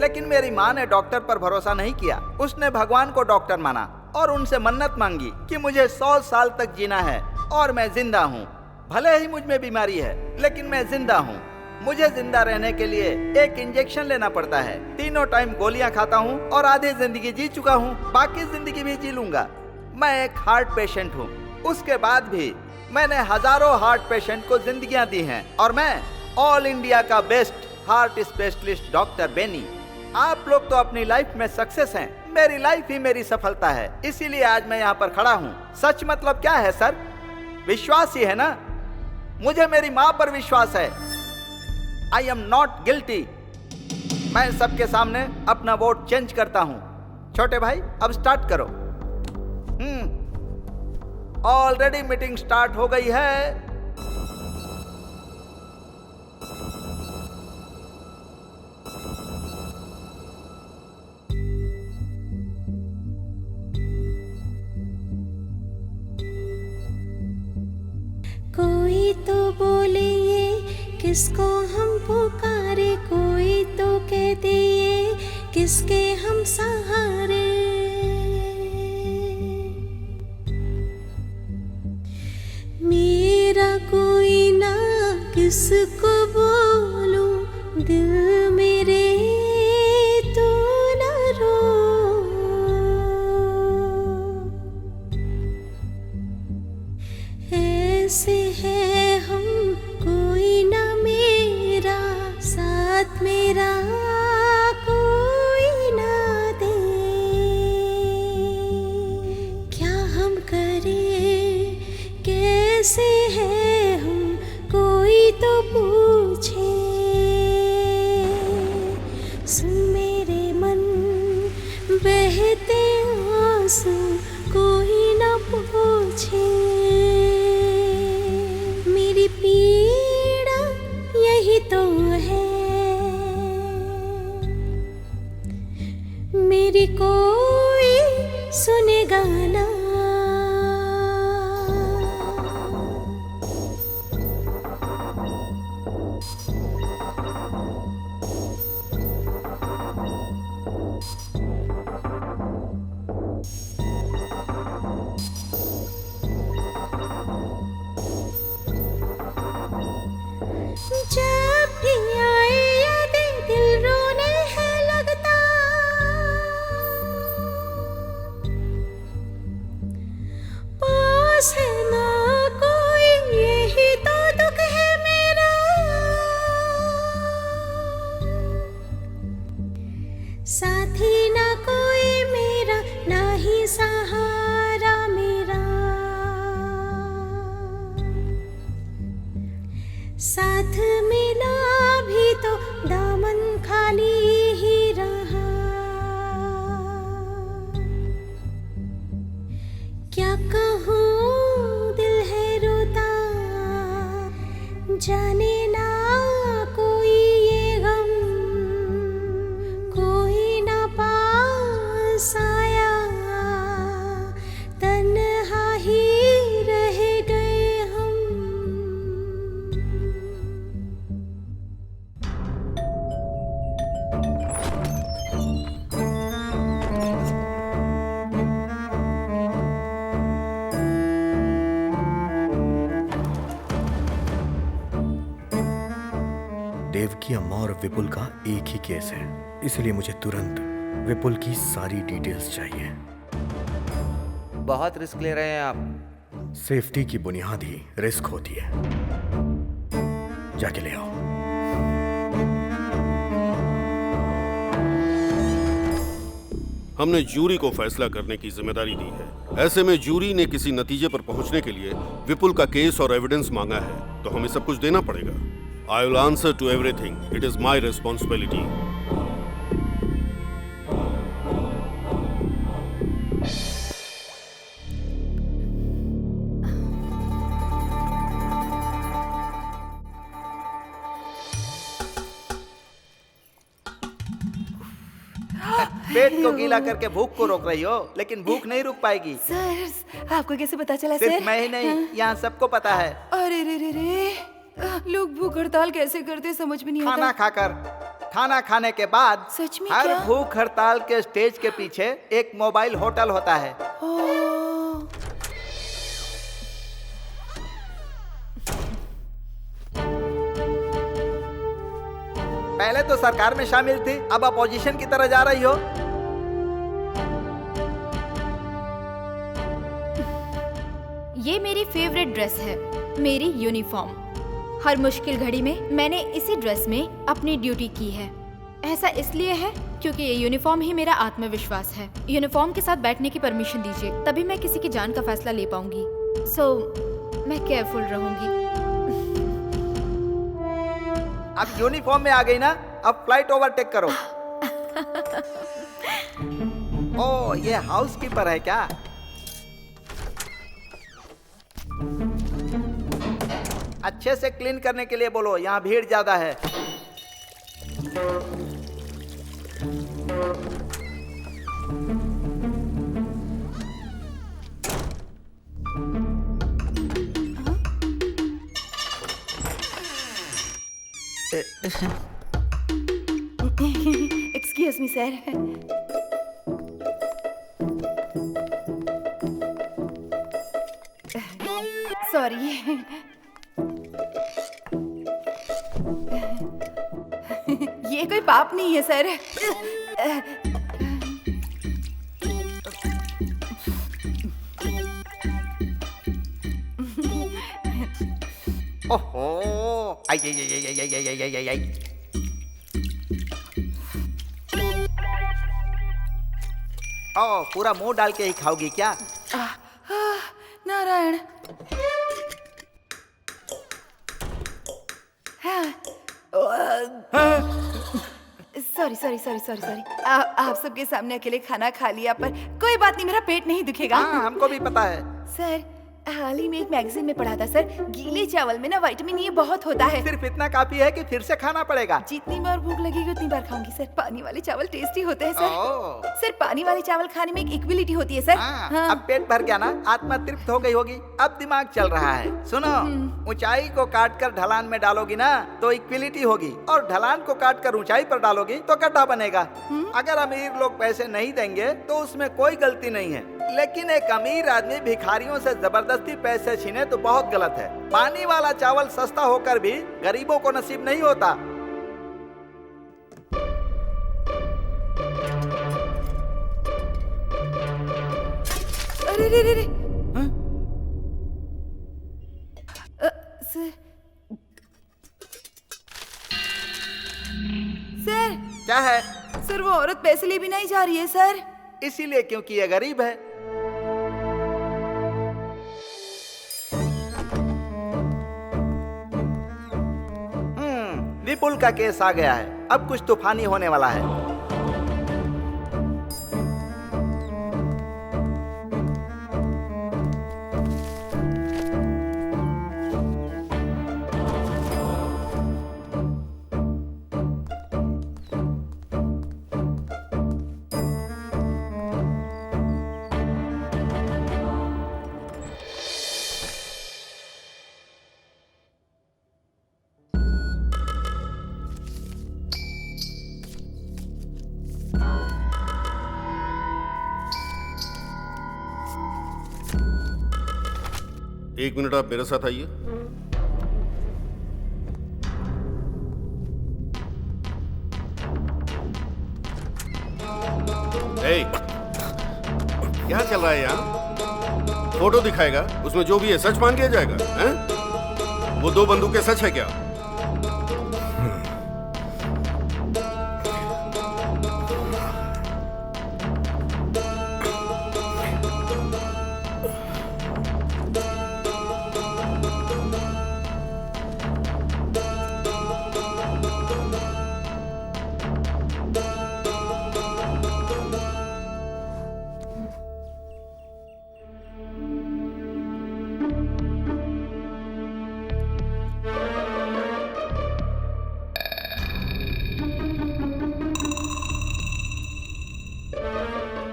लेकिन मेरी माँ ने डॉक्टर पर भरोसा नहीं किया। उसने भगवान को डॉक्टर माना और उनसे मन्नत मांगी कि मुझे 100 साल तक जीना है और मैं जिंदा हूँ। भले ही मुझ में बीमारी है, लेकिन मैं जिंदा हूँ। मुझे जिंदा रहने के लिए एक इंजेक्शन लेना पड़ता है। तीनों टाइम गोलियां खाता हूँ और आधी जिंदगी जी चुका हूँ, बाकी जिंदगी भी जी लूंगा। मैं एक हार्ट पेशेंट हूँ। उसके बाद भी मैंने हजारों हार्ट पेशेंट को जिंदगियां दी हैं और मैं ऑल इंडिया का best heart specialist doctor Benny. आप लोग तो अपनी लाइफ में सक्सेस हैं, मेरी लाइफ ही मेरी सफलता है, इसीलिए आज मैं यहाँ पर खड़ा हूँ। सच मतलब क्या है सर? विश्वास ही है ना? मुझे मेरी माँ पर विश्वास है। आई एम नॉट गिल्टी। मैं सबके सामने अपना वोट चेंज करता हूँ। छोटे भाई अब स्टार्ट करो। ऑलरेडी मीटिंग स्टार्ट हो गई है। कोई तो बोले ये किसको हम पुकारे, कोई तो कह दे ये किसके हम सहारे। मेरा कोई ना किसको बोलूं, दिल मेरे तो ना रो। ऐसे है हम, कोई ना मेरा साथ, मेरा कोई ना दे। क्या हम करें, कैसे है हम, कोई तो पूछे। सुन मेरे मन बहते आंसू, कोई ना पूछे। मेरी पीड़ा यही तो है, मेरी कोई सुनेगा ना। जब भी आए यादें दिल रोने है लगता, पास है ना कोई यही तो दुख है मेरा। साथी ना कोई मेरा, ना ही सहारा मेरा। साथ मिला भी तो दामन खाली ही रहा। क्या कहूँ देवकी अम्मा और विपुल का एक ही केस है, इसलिए मुझे तुरंत विपुल की सारी डिटेल्स चाहिए। बहुत रिस्क ले रहे हैं आप। सेफ्टी की बुनियाद ही रिस्क होती है। जाके ले आओ। हमने जूरी को फैसला करने की जिम्मेदारी दी है। ऐसे में जूरी ने किसी नतीजे पर पहुंचने के लिए विपुल का केस और एविडेंस मांगा है, तो हमें सब कुछ देना पड़ेगा। I will answer to everything. It is my responsibility. पेट को गीला करके भूख को रोक रही हो, लेकिन भूख नहीं रुक पाएगी। सर, आपको कैसे पता चला? सिर्फ सर, मैं ही नहीं, यहाँ सबको पता है। अरे रे रे रे, लोग भूख हड़ताल कैसे करते समझ में नहीं आता। खाना खाकर, खाना खाने के बाद सच में हर क्या? भूख हड़ताल के स्टेज के पीछे एक मोबाइल होटल होता है। पहले तो सरकार में शामिल थी, अब अपोजिशन की तरह जा रही हो। ये मेरी फेवरेट ड्रेस है, मेरी यूनिफॉर्म। हर मुश्किल घड़ी में मैंने इसी ड्रेस में अपनी ड्यूटी की है। ऐसा इसलिए है क्योंकि ये यूनिफॉर्म ही मेरा आत्मविश्वास है। यूनिफॉर्म के साथ बैठने की परमिशन दीजिए, तभी मैं किसी की जान का फैसला ले पाऊंगी। मैं केयरफुल रहूंगी। अब यूनिफॉर्म में आ गई ना, अब फ्लाइट ओवरटेक करो। ओ, ये हाउसकीपर है क्या? अच्छे से क्लीन करने के लिए बोलो, यहाँ भीड़ ज्यादा है। Excuse me sir. सॉरी। ये कोई पाप नहीं है सर। ओहो, आई आई आई आई आई आई आई आई आई। ओ, पूरा मुंह डाल के ही खाओगी क्या? Narayan. Sorry sorry sorry sorry sorry. आप सबके सामने अकेले खाना खा लिया, पर कोई बात नहीं, मेरा पेट नहीं दुखेगा। हाँ, हमको भी पता है। सर, हाल ही में एक मैगजीन में पढ़ा था सर, गीले चावल में ना विटामिन ई बहुत होता है। सिर्फ इतना काफी है कि फिर से खाना पड़ेगा। जितनी बार भूख लगेगी उतनी बार खाऊंगी सर। पानी वाले चावल टेस्टी होते हैं सर। सर, पानी वाले चावल खाने में एक इक्विलिटी होती है सर। हाँ। अब पेट भर गया ना, आत्मा तृप्त हो गई होगी, अब दिमाग चल रहा है। सुनो, ऊंचाई को काट कर ढलान में डालोगी ना तो इक्विलिटी होगी, और ढलान को काट कर ऊंचाई पर डालोगी तो गड्ढा बनेगा। अगर अमीर लोग पैसे नहीं देंगे तो उसमें कोई गलती नहीं है, लेकिन एक अमीर आदमी भिखारियों से जबरदस्ती पैसे छीने तो बहुत गलत है। पानी वाला चावल सस्ता होकर भी गरीबों को नसीब नहीं होता। अरे रे रे रे। सर, क्या है? सर, वो औरत पैसे ले भी नहीं जा रही है सर। इसीलिए क्योंकि ये गरीब है। विपुल का केस आ गया है, अब कुछ तूफानी होने वाला है। एक मिनट, आप मेरे साथ आइए। हे, क्या चल रहा है यहाँ? फोटो दिखाएगा, उसमें जो भी है सच मान लिया जाएगा, हैं? वो 2 बंदूकें सच है क्या?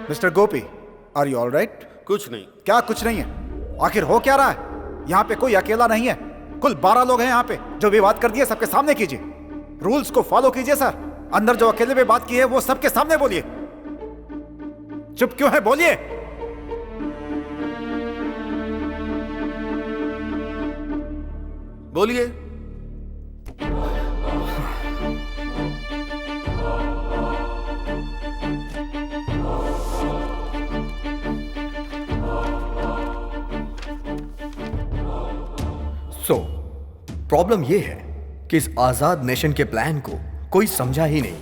Mister Gopi, are you all right? कुछ नहीं। क्या कुछ नहीं है? आखिर हो क्या रहा है? यहाँ पे कोई अकेला नहीं है, कुल 12 लोग हैं यहाँ पे। जो भी बात कर दी है सबके सामने कीजिए। रूल्स को फॉलो कीजिए सर। अंदर जो अकेले में बात की है वो सबके सामने बोलिए। चुप क्यों है? बोलिए। बोलिए। सो प्रॉब्लम यह है कि इस आजाद नेशन के प्लान को कोई समझा ही नहीं।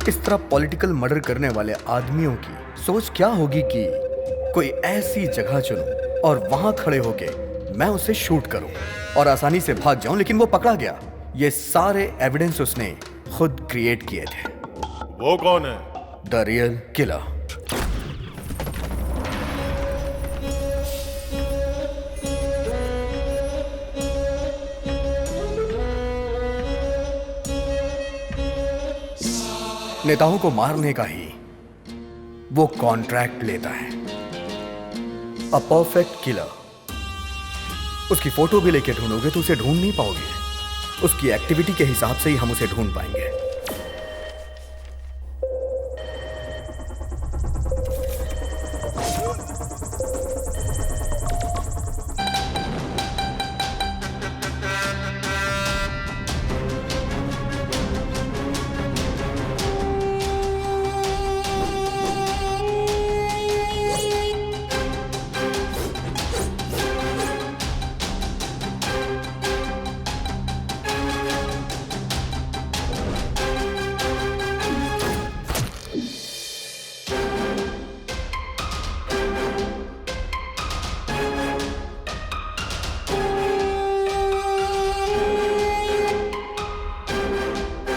इस तरह पॉलिटिकल मर्डर करने वाले आदमियों की सोच क्या होगी कि कोई ऐसी जगह चुनूं और वहां खड़े होके मैं उसे शूट करूं और आसानी से भाग जाऊं, लेकिन वो पकड़ा गया। ये सारे एविडेंस उसने खुद क्रिएट किए थे। वो कौन है? The real killer. नेताओं को मारने का ही वो कॉन्ट्रैक्ट लेता है। A perfect killer. उसकी फोटो भी लेके ढूंढोगे तो उसे ढूंढ नहीं पाओगे। उसकी एक्टिविटी के हिसाब से ही हम उसे ढूंढ पाएंगे।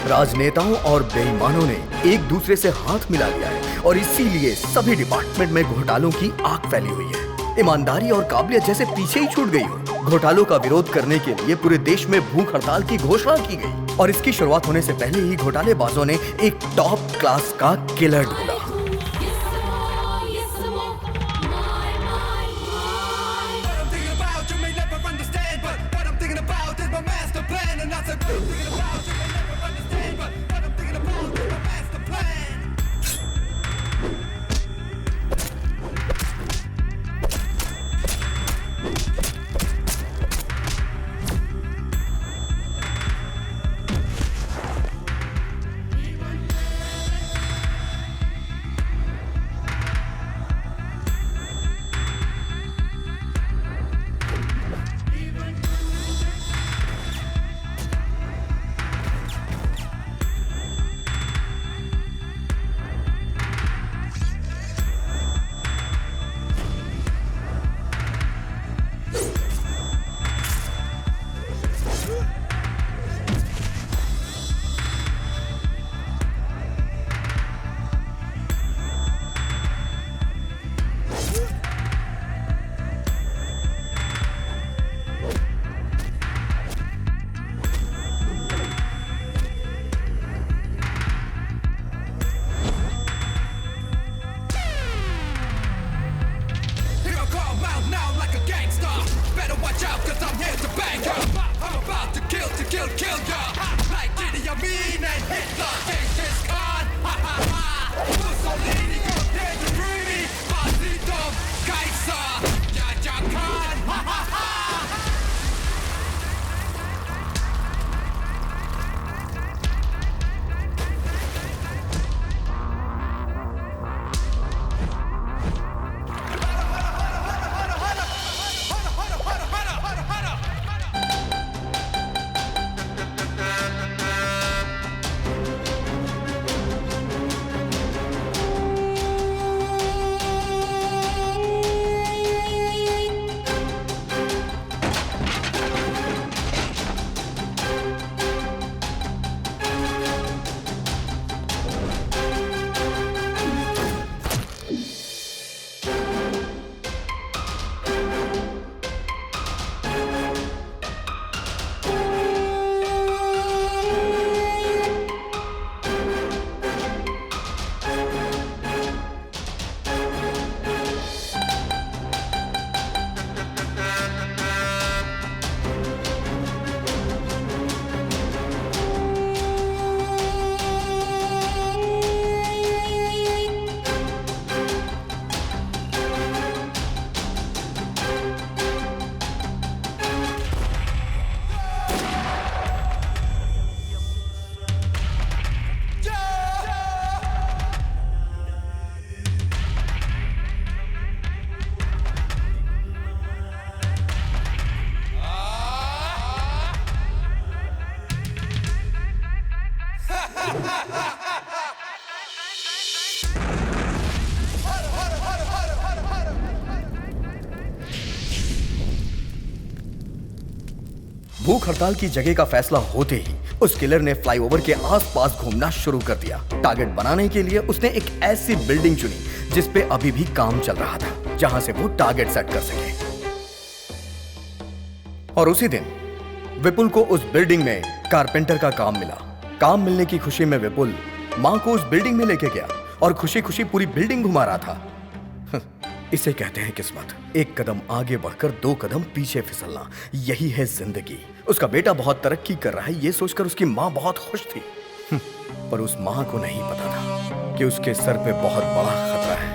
राजनेताओं और बेईमानों ने एक दूसरे से हाथ मिला लिया है और इसीलिए सभी डिपार्टमेंट में घोटालों की आग फैली हुई है। ईमानदारी और काबिलियत जैसे पीछे ही छूट गई हो। घोटालों का विरोध करने के लिए पूरे देश में भूख हड़ताल की घोषणा की गई और इसकी शुरुआत होने से पहले ही घोटालेबाजों ने एक टॉप क्लास का किलर ढूंढा। भूख हड़ताल की जगह का फैसला होते ही उस किलर ने फ्लाईओवर के आसपास घूमना शुरू कर दिया। टारगेट बनाने के लिए उसने एक ऐसी बिल्डिंग चुनी जिस पे अभी भी काम चल रहा था, जहां से वो टारगेट सेट कर सके। और उसी दिन विपुल को उस बिल्डिंग में कारपेंटर का काम मिला। काम मिलने की खुशी में विपुल मां को उस बिल्डिंग में लेके गया और खुशी खुशी पूरी बिल्डिंग घुमा रहा था। इसे कहते हैं किस्मत। एक कदम आगे बढ़कर 2 कदम पीछे फिसलना, यही है जिंदगी। उसका बेटा बहुत तरक्की कर रहा है, ये सोचकर उसकी मां बहुत खुश थी। पर उस मां को नहीं पता था कि उसके सर पे बहुत बड़ा खतरा है।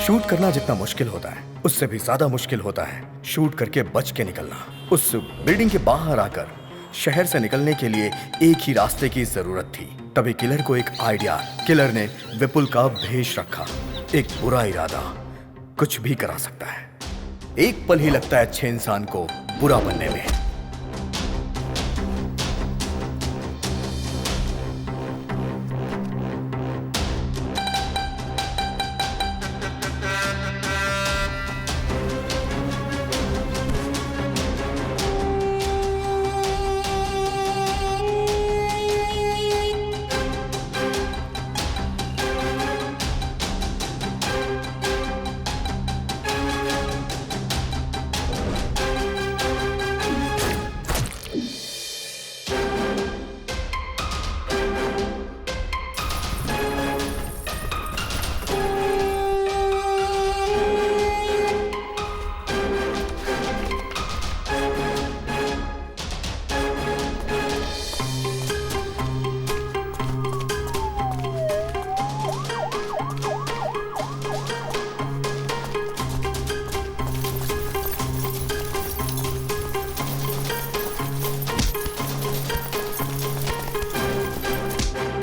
शूट करना जितना मुश्किल होता है, उससे भी ज्यादा मुश्किल होता है शूट करके बच के निकलना। उस बिल्डिंग के बाहर आकर शहर से निकलने के लिए एक ही रास्ते की जरूरत थी। तभी किलर को एक आइडिया। किलर ने विपुल का भेष रखा। एक बुरा इरादा कुछ भी करा सकता है। एक पल ही लगता है अच्छे इंसान को बुरा बनने में।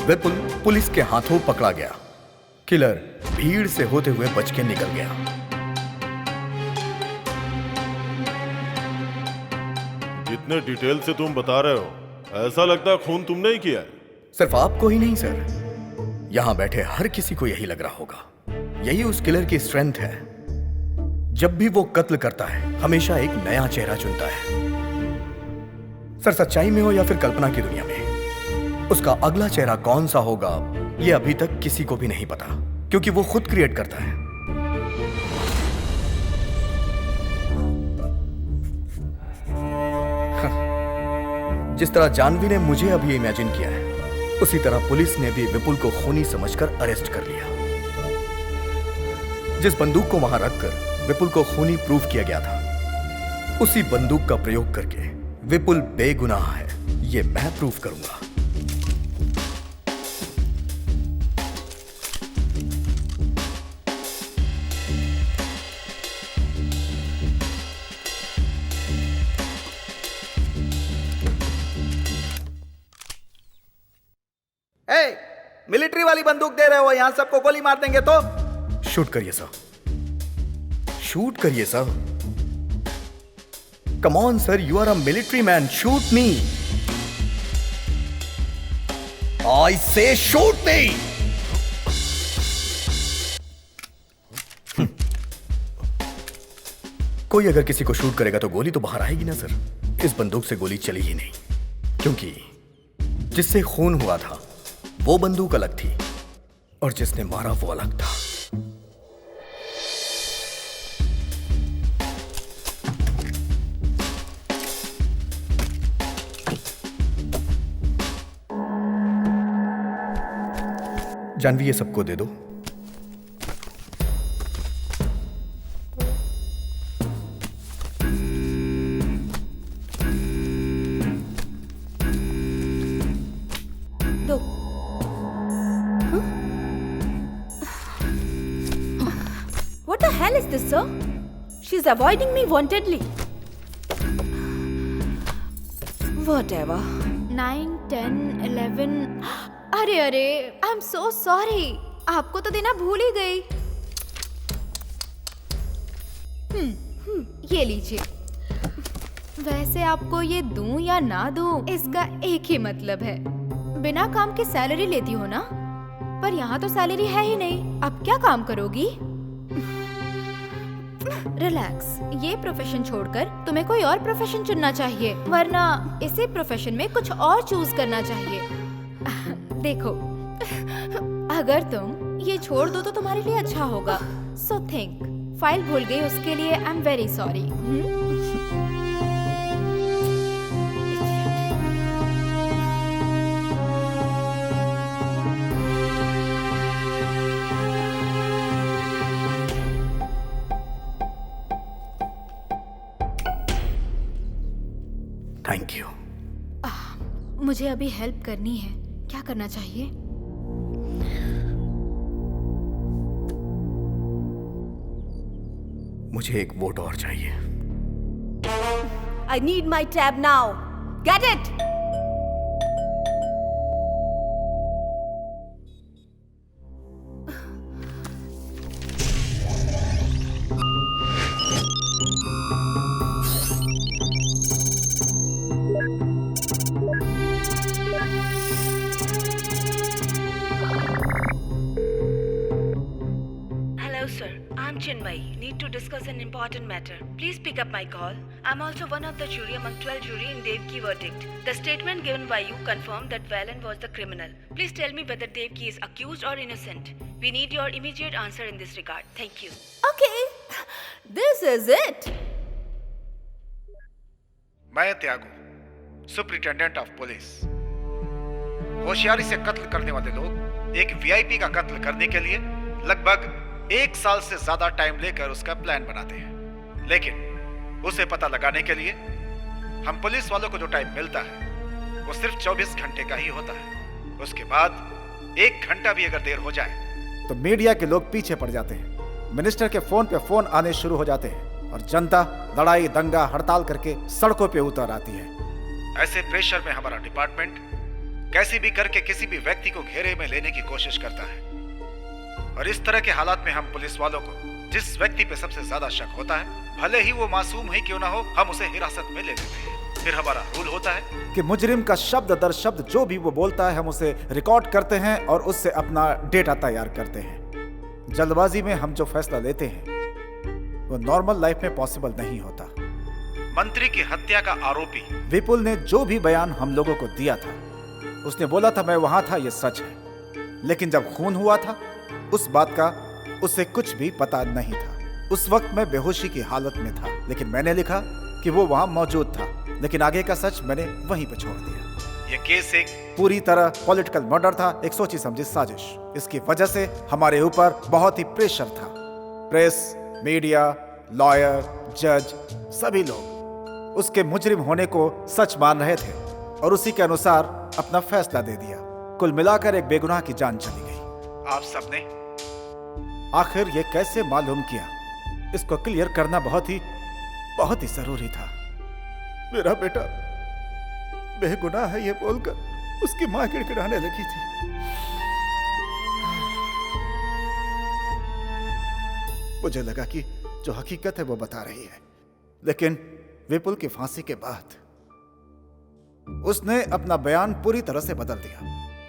विपुल पुलिस के हाथों पकड़ा गया। किलर भीड़ से होते हुए बच के निकल गया। जितने डिटेल से तुम बता रहे हो, ऐसा लगता है खून तुमने ही किया है। सिर्फ आपको ही नहीं सर, यहां बैठे हर किसी को यही लग रहा होगा। यही उस किलर की स्ट्रेंथ है। जब भी वो कत्ल करता है, हमेशा एक नया चेहरा चुनता है। सर, सच्चाई में हो या फिर कल्पना की दुनिया में, उसका अगला चेहरा कौन सा होगा ये अभी तक किसी को भी नहीं पता, क्योंकि वो खुद क्रिएट करता है। जिस तरह जानवी ने मुझे अभी इमेजिन किया है, उसी तरह पुलिस ने भी विपुल को खूनी समझकर अरेस्ट कर लिया। जिस बंदूक को वहां रखकर विपुल को खूनी प्रूव किया गया था, उसी बंदूक का प्रयोग करके विपुल बेगुनाह है, ये मैं प्रूव करूंगा। मिलिट्री वाली बंदूक दे रहे हो, यहां सबको गोली मार देंगे तो। शूट करिए सर, शूट करिए sir. Come on sir, you are a military man, shoot me. I say shoot मी। कोई अगर किसी को शूट करेगा तो गोली तो बाहर आएगी ना सर। इस बंदूक से गोली चली ही नहीं, क्योंकि जिससे खून हुआ था वो बंदूक अलग थी और जिसने मारा वो अलग था। जानवी, ये सबको दे दो। What the hell is this, sir? She's avoiding me wantedly. Whatever. 9, 10, 11. अरे अरे, I'm so sorry. आपको तो देना भूल ही गई। ये लीजिए। वैसे आपको ये दूं या ना दूं, इसका एक ही मतलब है। बिना काम के सैलरी लेती हो ना, पर यहाँ तो सैलरी है ही नहीं। अब क्या काम करोगी? रिलैक्स, ये प्रोफेशन छोड़कर तुम्हें कोई और प्रोफेशन चुनना चाहिए, वरना इसी प्रोफेशन में कुछ और चूज करना चाहिए। देखो, अगर तुम ये छोड़ दो तो तुम्हारे लिए अच्छा होगा। So think. फाइल भूल गई, उसके लिए I am very sorry. Thank you. मुझे अभी हेल्प करनी है, क्या करना चाहिए? मुझे एक वोट और चाहिए। I need my tab now. Get it? Hello, sir. I'm Chinmay. Need to discuss an important matter. Please pick up my call. I'm also one of the jury among 12 jury in Devki verdict. The statement given by you confirmed that Valen was the criminal. Please tell me whether Devki is accused or innocent. We need your immediate answer in this regard. Thank you. Okay, this is it. मैं त्यागू, superintendent of police. होशियारी से कत्ल करने वाले लोग एक VIP का कत्ल करने के लिए लगभग 1 साल से ज्यादा टाइम लेकर उसका प्लान बनाते हैं, लेकिन उसे पता लगाने के लिए हम पुलिस वालों को जो टाइम मिलता है वो सिर्फ 24 घंटे का ही होता है। उसके बाद 1 घंटा भी अगर देर हो जाए तो मीडिया के लोग पीछे पड़ जाते हैं, मिनिस्टर के फोन पे फोन आने शुरू हो जाते हैं और जनता लड़ाई दंगा हड़ताल करके सड़कों पे उतर आती है। ऐसे प्रेशर में हमारा डिपार्टमेंट कैसे भी करके किसी भी व्यक्ति को घेरे में लेने की कोशिश करता है, और इस तरह के हालात में हम पुलिस वालों को जिस व्यक्ति पे सबसे ज्यादा शक होता है, भले ही वो मासूम ही क्यों ना हो, हम उसे हिरासत में ले लेते हैं। फिर हमारा रूल होता है कि मुजरिम का शब्द दर शब्द जो भी वो बोलता है हम उसे रिकॉर्ड करते हैं और उससे अपना डेटा तैयार करते हैं। जल्दबाजी में हम जो फैसला लेते हैं वो नॉर्मल लाइफ में पॉसिबल नहीं होता। मंत्री की हत्या का आरोपी विपुल ने जो भी बयान हम लोगों को दिया था, उसने बोला था मैं वहां था, ये सच है, लेकिन जब खून हुआ था उस बात का उसे कुछ भी पता नहीं था। उस वक्त मैं बेहोशी की हालत में था, लेकिन मैंने लिखा कि वो वहां मौजूद था, लेकिन आगे का सच मैंने वहीं पे छोड़ दिया। ये केस एक पूरी तरह पॉलिटिकल मर्डर था, एक सोची समझी साजिश। इसकी वजह से हमारे ऊपर बहुत ही प्रेशर था। प्रेस, मीडिया, लॉयर, जज, सभी लोग उसके मुजरिम होने को सच मान रहे थे और उसी के अनुसार अपना फैसला दे दिया। कुल मिलाकर एक बेगुनाह की जान चली गई। आप सबने आखिर ये कैसे मालूम किया, इसको क्लियर करना बहुत ही जरूरी था। मेरा बेटा बेगुनाह है ये बोलकर उसकी मां गिड़गिड़ाने लगी थी। मुझे लगा कि जो हकीकत है वो बता रही है, लेकिन विपुल की फांसी के बाद उसने अपना बयान पूरी तरह से बदल दिया।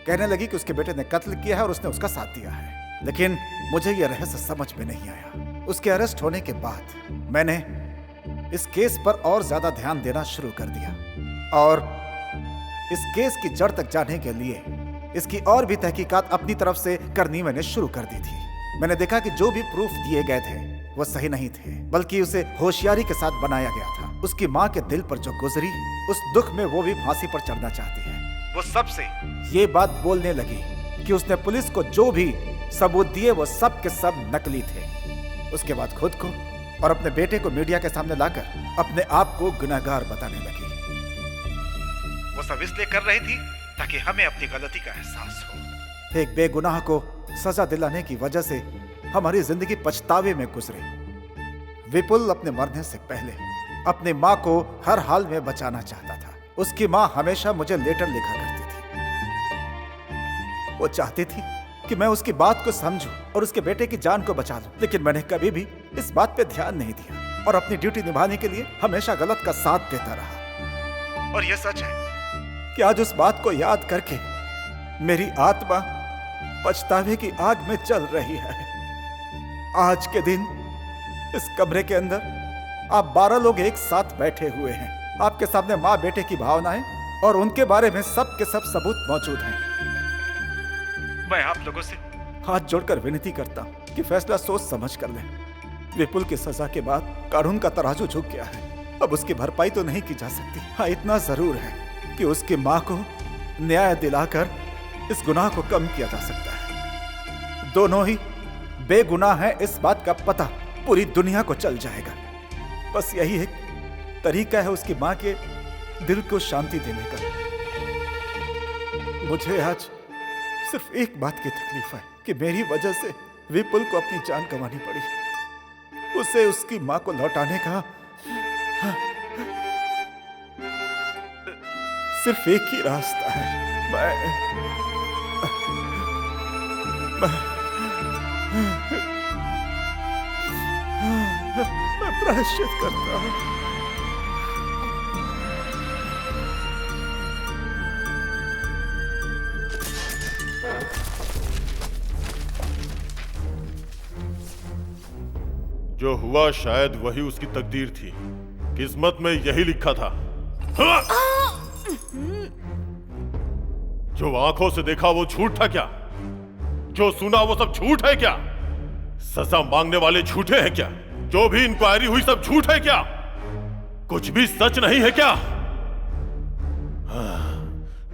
कहने लगी कि उसके बेटे ने कत्ल किया है और उसने उसका साथ दिया है, लेकिन मुझे यह रहस्य समझ में नहीं आया। उसके अरेस्ट होने के बाद मैंने इस केस पर और ज्यादा ध्यान देना शुरू कर दिया और इस केस की जड़ तक जाने के लिए इसकी और भी तहकीकात अपनी तरफ से करनी मैंने शुरू कर दी थी। मैंने देखा कि जो भी प्रूफ दिए गए थे वो सही नहीं थे, बल्कि उसे होशियारी के साथ बनाया गया था। उसकी माँ के दिल पर जो गुजरी, उस दुख में वो भी फांसी पर चढ़ना चाहती है। वो सबसे ये बात बोलने लगी कि उसने पुलिस को जो भी सबूत दिए वो सब के सब नकली थे। उसके बाद खुद को और अपने बेटे को मीडिया के सामने लाकर अपने आप को गुनहगार बताने लगी। वो सब इसलिए कर रही थी ताकि हमें अपनी गलती का एहसास हो। एक बेगुनाह को सजा दिलाने की वजह से हमारी जिंदगी पछतावे में गुजरी। विपुल अपने मरने से पहले अपनी माँ को हर हाल में बचाना चाहता था। उसकी माँ हमेशा मुझे लेटर लिखा करती थी। वो चाहती थी कि मैं उसकी बात को समझूं और उसके बेटे की जान को बचा लूं, लेकिन मैंने कभी भी इस बात पे ध्यान नहीं दिया। और अपनी ड्यूटी निभाने के लिए हमेशा गलत का साथ देता रहा। और यह सच है कि आज उस बात को याद करके मेरी आत्मा पछतावे की आग में जल रही है। आज के दिन इस कमरे के अंदर आप 12 लोग एक साथ बैठे हुए हैं। आपके सामने माँ बेटे की भावनाएं और उनके बारे में सब के सब सबूत मौजूद हैं। मैं आप लोगों से हाथ जोड़कर विनती करता हूं कि फैसला सोच समझ कर लें। विपुल की सजा के बाद कानून का तराजू झुक गया है। अब उसकी भरपाई तो नहीं की जा सकती। हाँ, इतना जरूर है कि उसकी माँ को न्याय दिलाकर इस गुनाह को कम किया जा सकता है। दोनों ही बेगुनाह हैं, इस बात का पता पूरी दुनिया को चल जाएगा। बस यही एक तरीका है उसकी माँ के दिल को शांति देने का। मुझे आज सिर्फ एक बात की तकलीफ है कि मेरी वजह से विपुल को अपनी जान गंवानी पड़ी। उसे उसकी माँ को लौटाने का सिर्फ एक ही रास्ता है। मैं प्रायश्चित करता हूं। जो हुआ शायद वही उसकी तकदीर थी। किस्मत में यही लिखा था। जो आंखों से देखा वो झूठ था क्या? जो सुना वो सब झूठ है क्या? सजा मांगने वाले झूठे हैं क्या? जो भी इंक्वायरी हुई सब झूठ है क्या? कुछ भी सच नहीं है क्या?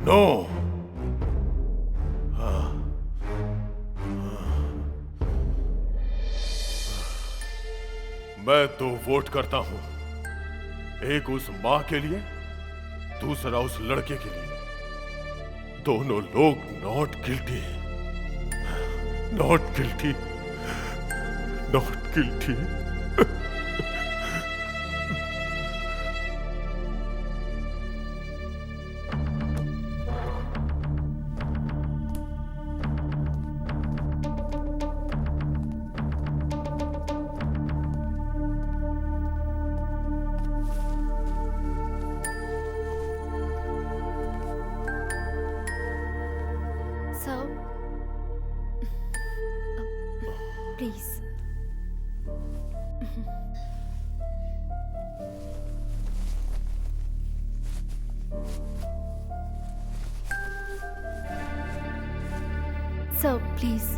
नो। मैं 2 वोट करता हूं, एक उस मां के लिए, दूसरा उस लड़के के लिए। दोनों लोग not guilty, not guilty, not guilty. Please. Sir, please.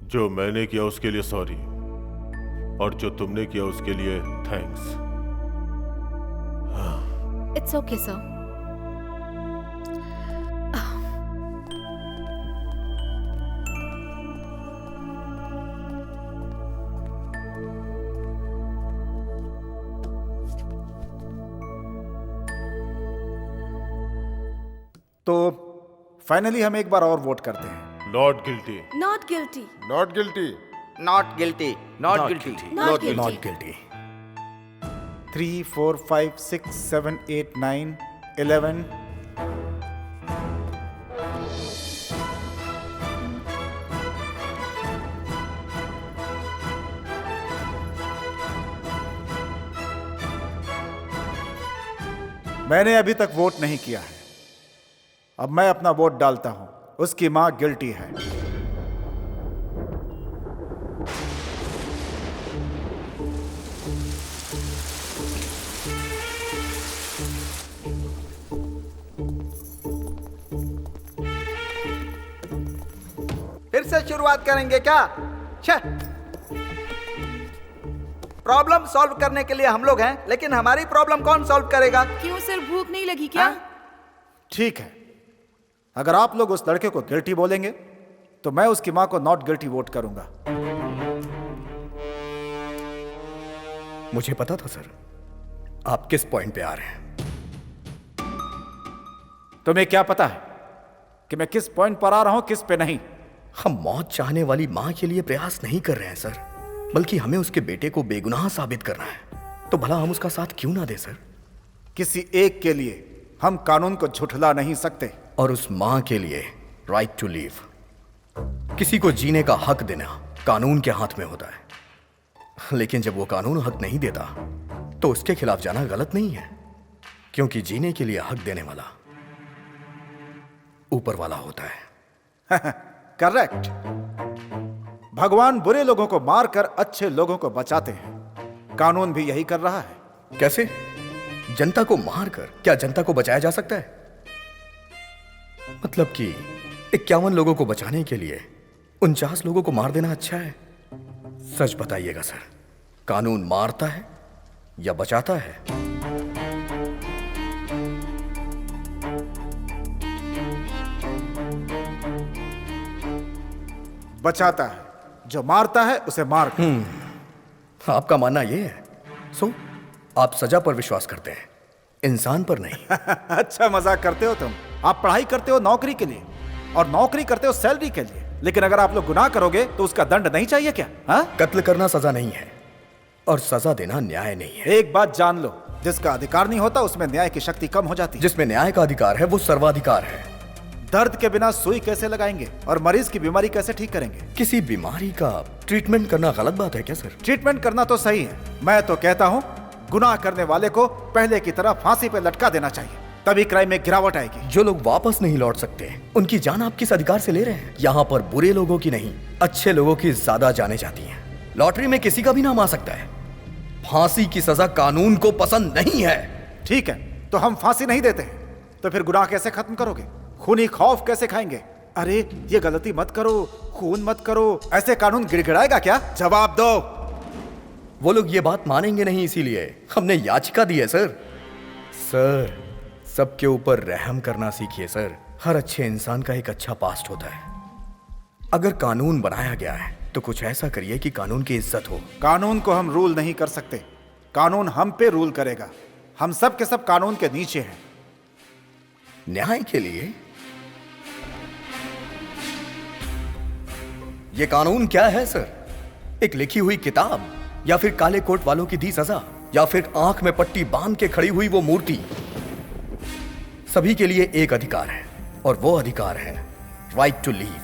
जो मैंने किया उसके लिए सॉरी, और जो तुमने किया उसके लिए थैंक्स। It's okay, sir. तो फाइनली हम एक बार और वोट करते हैं। Not guilty, Not guilty. Not guilty, not guilty, not guilty, Not guilty. Not guilty. 3, 4, 5, 6, 7, 8, 9, 11। मैंने अभी तक वोट नहीं किया है। अब मैं अपना वोट डालता हूं। उसकी मां गिल्टी है। फिर से शुरुआत करेंगे क्या? प्रॉब्लम सॉल्व करने के लिए हम लोग हैं, लेकिन हमारी प्रॉब्लम कौन सॉल्व करेगा? क्यों सर, भूख नहीं लगी क्या? ठीक है, अगर आप लोग उस लड़के को गिल्टी बोलेंगे तो मैं उसकी मां को नॉट गिल्टी वोट करूंगा। मुझे पता था सर आप किस पॉइंट पे आ रहे हैं। तुम्हें क्या पता है कि मैं किस पॉइंट पर आ रहा हूं, किस पे नहीं? हम मौत चाहने वाली मां के लिए प्रयास नहीं कर रहे हैं सर, बल्कि हमें उसके बेटे को बेगुनाह साबित करना है। तो भला हम उसका साथ क्यों ना दे सर? किसी एक के लिए हम कानून को झुठला नहीं सकते। और उस मां के लिए राइट टू लीव, किसी को जीने का हक देना कानून के हाथ में होता है। लेकिन जब वो कानून हक नहीं देता तो उसके खिलाफ जाना गलत नहीं है, क्योंकि जीने के लिए हक देने वाला ऊपर वाला होता है। करेक्ट। भगवान बुरे लोगों को मारकर अच्छे लोगों को बचाते हैं। कानून भी यही कर रहा है। कैसे? जनता को मारकर क्या जनता को बचाया जा सकता है? मतलब कि 51 लोगों को बचाने के लिए 49 लोगों को मार देना अच्छा है? सच बताइएगा सर, कानून मारता है या बचाता है? बचाता है। जो मारता है उसे मार। आपका मानना यह है? सो आप सजा पर विश्वास करते हैं, इंसान पर नहीं। अच्छा मजाक करते हो तुम। आप पढ़ाई करते हो नौकरी के लिए, और नौकरी करते हो सैलरी के लिए, लेकिन अगर आप लोग गुनाह करोगे तो उसका दंड नहीं चाहिए क्या? हाँ? कत्ल करना सजा नहीं है और सजा देना न्याय नहीं है। एक बात जान लो, जिसका अधिकार नहीं होता उसमें न्याय की शक्ति कम हो जाती है। जिसमें न्याय का अधिकार है वो सर्वाधिकार है। दर्द के बिना सुई कैसे लगाएंगे और मरीज की बीमारी कैसे ठीक करेंगे? किसी बीमारी का ट्रीटमेंट करना गलत बात है क्या सर? ट्रीटमेंट करना तो सही है। मैं तो कहता हूँ गुनाह करने वाले को पहले की तरह फांसी पे लटका देना चाहिए, तभी क्राइम में गिरावट आएगी। जो लोग वापस नहीं लौट सकते, उनकी जान आप किस अधिकार से ले रहे हैं? यहाँ पर बुरे लोगों की नहीं, अच्छे लोगों की ज्यादा जाने जाती हैं। लॉटरी में किसी का भी नाम आ सकता है। फांसी की सजा कानून को पसंद नहीं है। ठीक है, तो हम फांसी नहीं देते हैं, तो फिर गुनाह कैसे खत्म करोगे? खूनी खौफ कैसे खाएंगे? अरे ये गलती मत करो, खून मत करो, ऐसे कानून गिड़गिड़ाएगा क्या? जवाब दो। वो लोग ये बात मानेंगे नहीं, इसीलिए हमने याचिका दी है सर। सर, सबके ऊपर रहम करना सीखिए सर। हर अच्छे इंसान का एक अच्छा पास्ट होता है। अगर कानून बनाया गया है तो कुछ ऐसा करिए कि कानून की इज्जत हो। कानून को हम रूल नहीं कर सकते, कानून हम पे रूल करेगा। हम सब के सब कानून के नीचे हैं। न्याय के लिए ये कानून क्या है सर? एक लिखी हुई किताब, या फिर काले कोट वालों की दी सजा, या फिर आंख में पट्टी बांध के खड़ी हुई वो मूर्ति? सभी के लिए एक अधिकार है, और वो अधिकार है राइट टू लीव।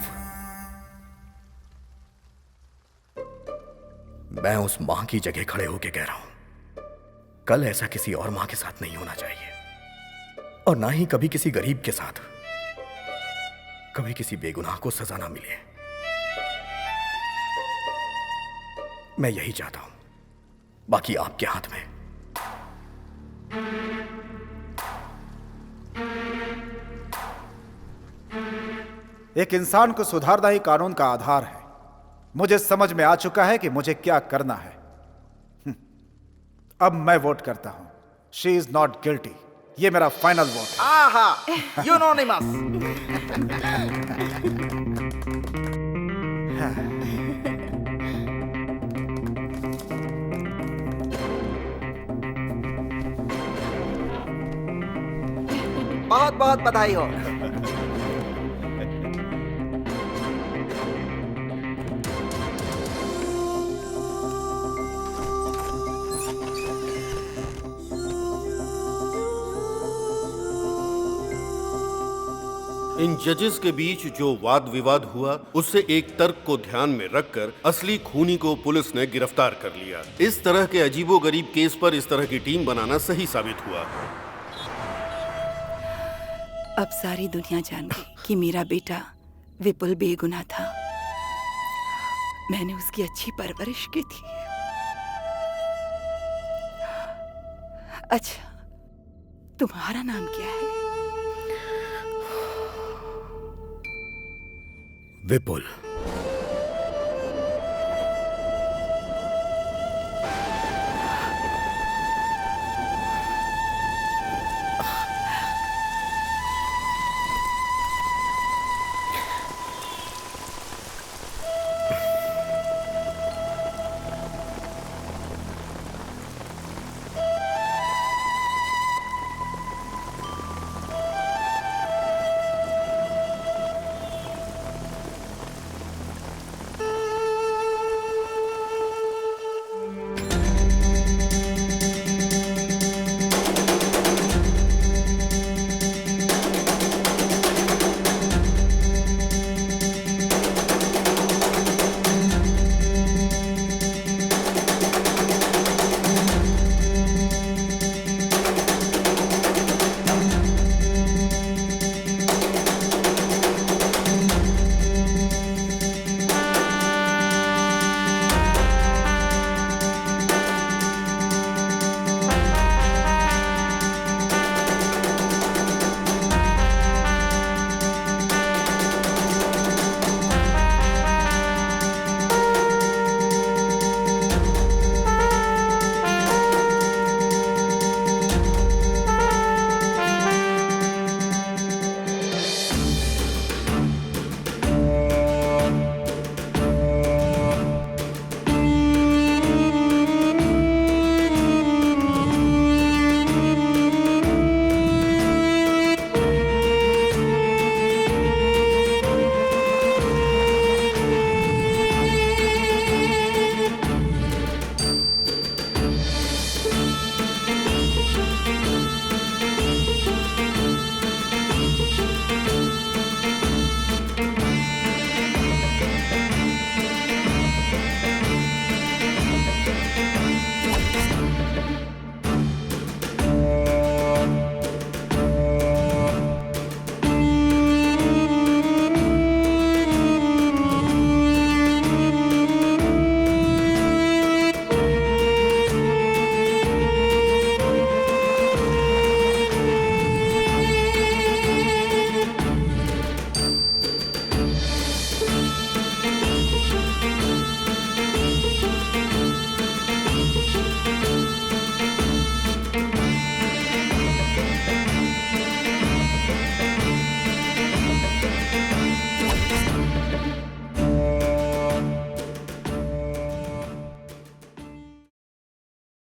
मैं उस मां की जगह खड़े होकर कह रहा हूं, कल ऐसा किसी और मां के साथ नहीं होना चाहिए, और ना ही कभी किसी गरीब के साथ, कभी किसी बेगुनाह को सजा ना मिले। मैं यही चाहता हूं, बाकी आपके हाथ में। एक इंसान को सुधारना ही कानून का आधार है। मुझे समझ में आ चुका है कि मुझे क्या करना है। अब मैं वोट करता हूं। She is not guilty. ये मेरा फाइनल वोट। आहा, यूनोनिमस। बहुत बहुत बधाई हो। इन जजेस के बीच जो वाद विवाद हुआ, उससे एक तर्क को ध्यान में रखकर असली खूनी को पुलिस ने गिरफ्तार कर लिया। इस तरह के अजीबोगरीब केस पर इस तरह की टीम बनाना सही साबित हुआ। अब सारी दुनिया जान गई कि मेरा बेटा विपुल बेगुनाह था। मैंने उसकी अच्छी परवरिश की थी। अच्छा, तुम्हारा नाम क्या है? विपुल।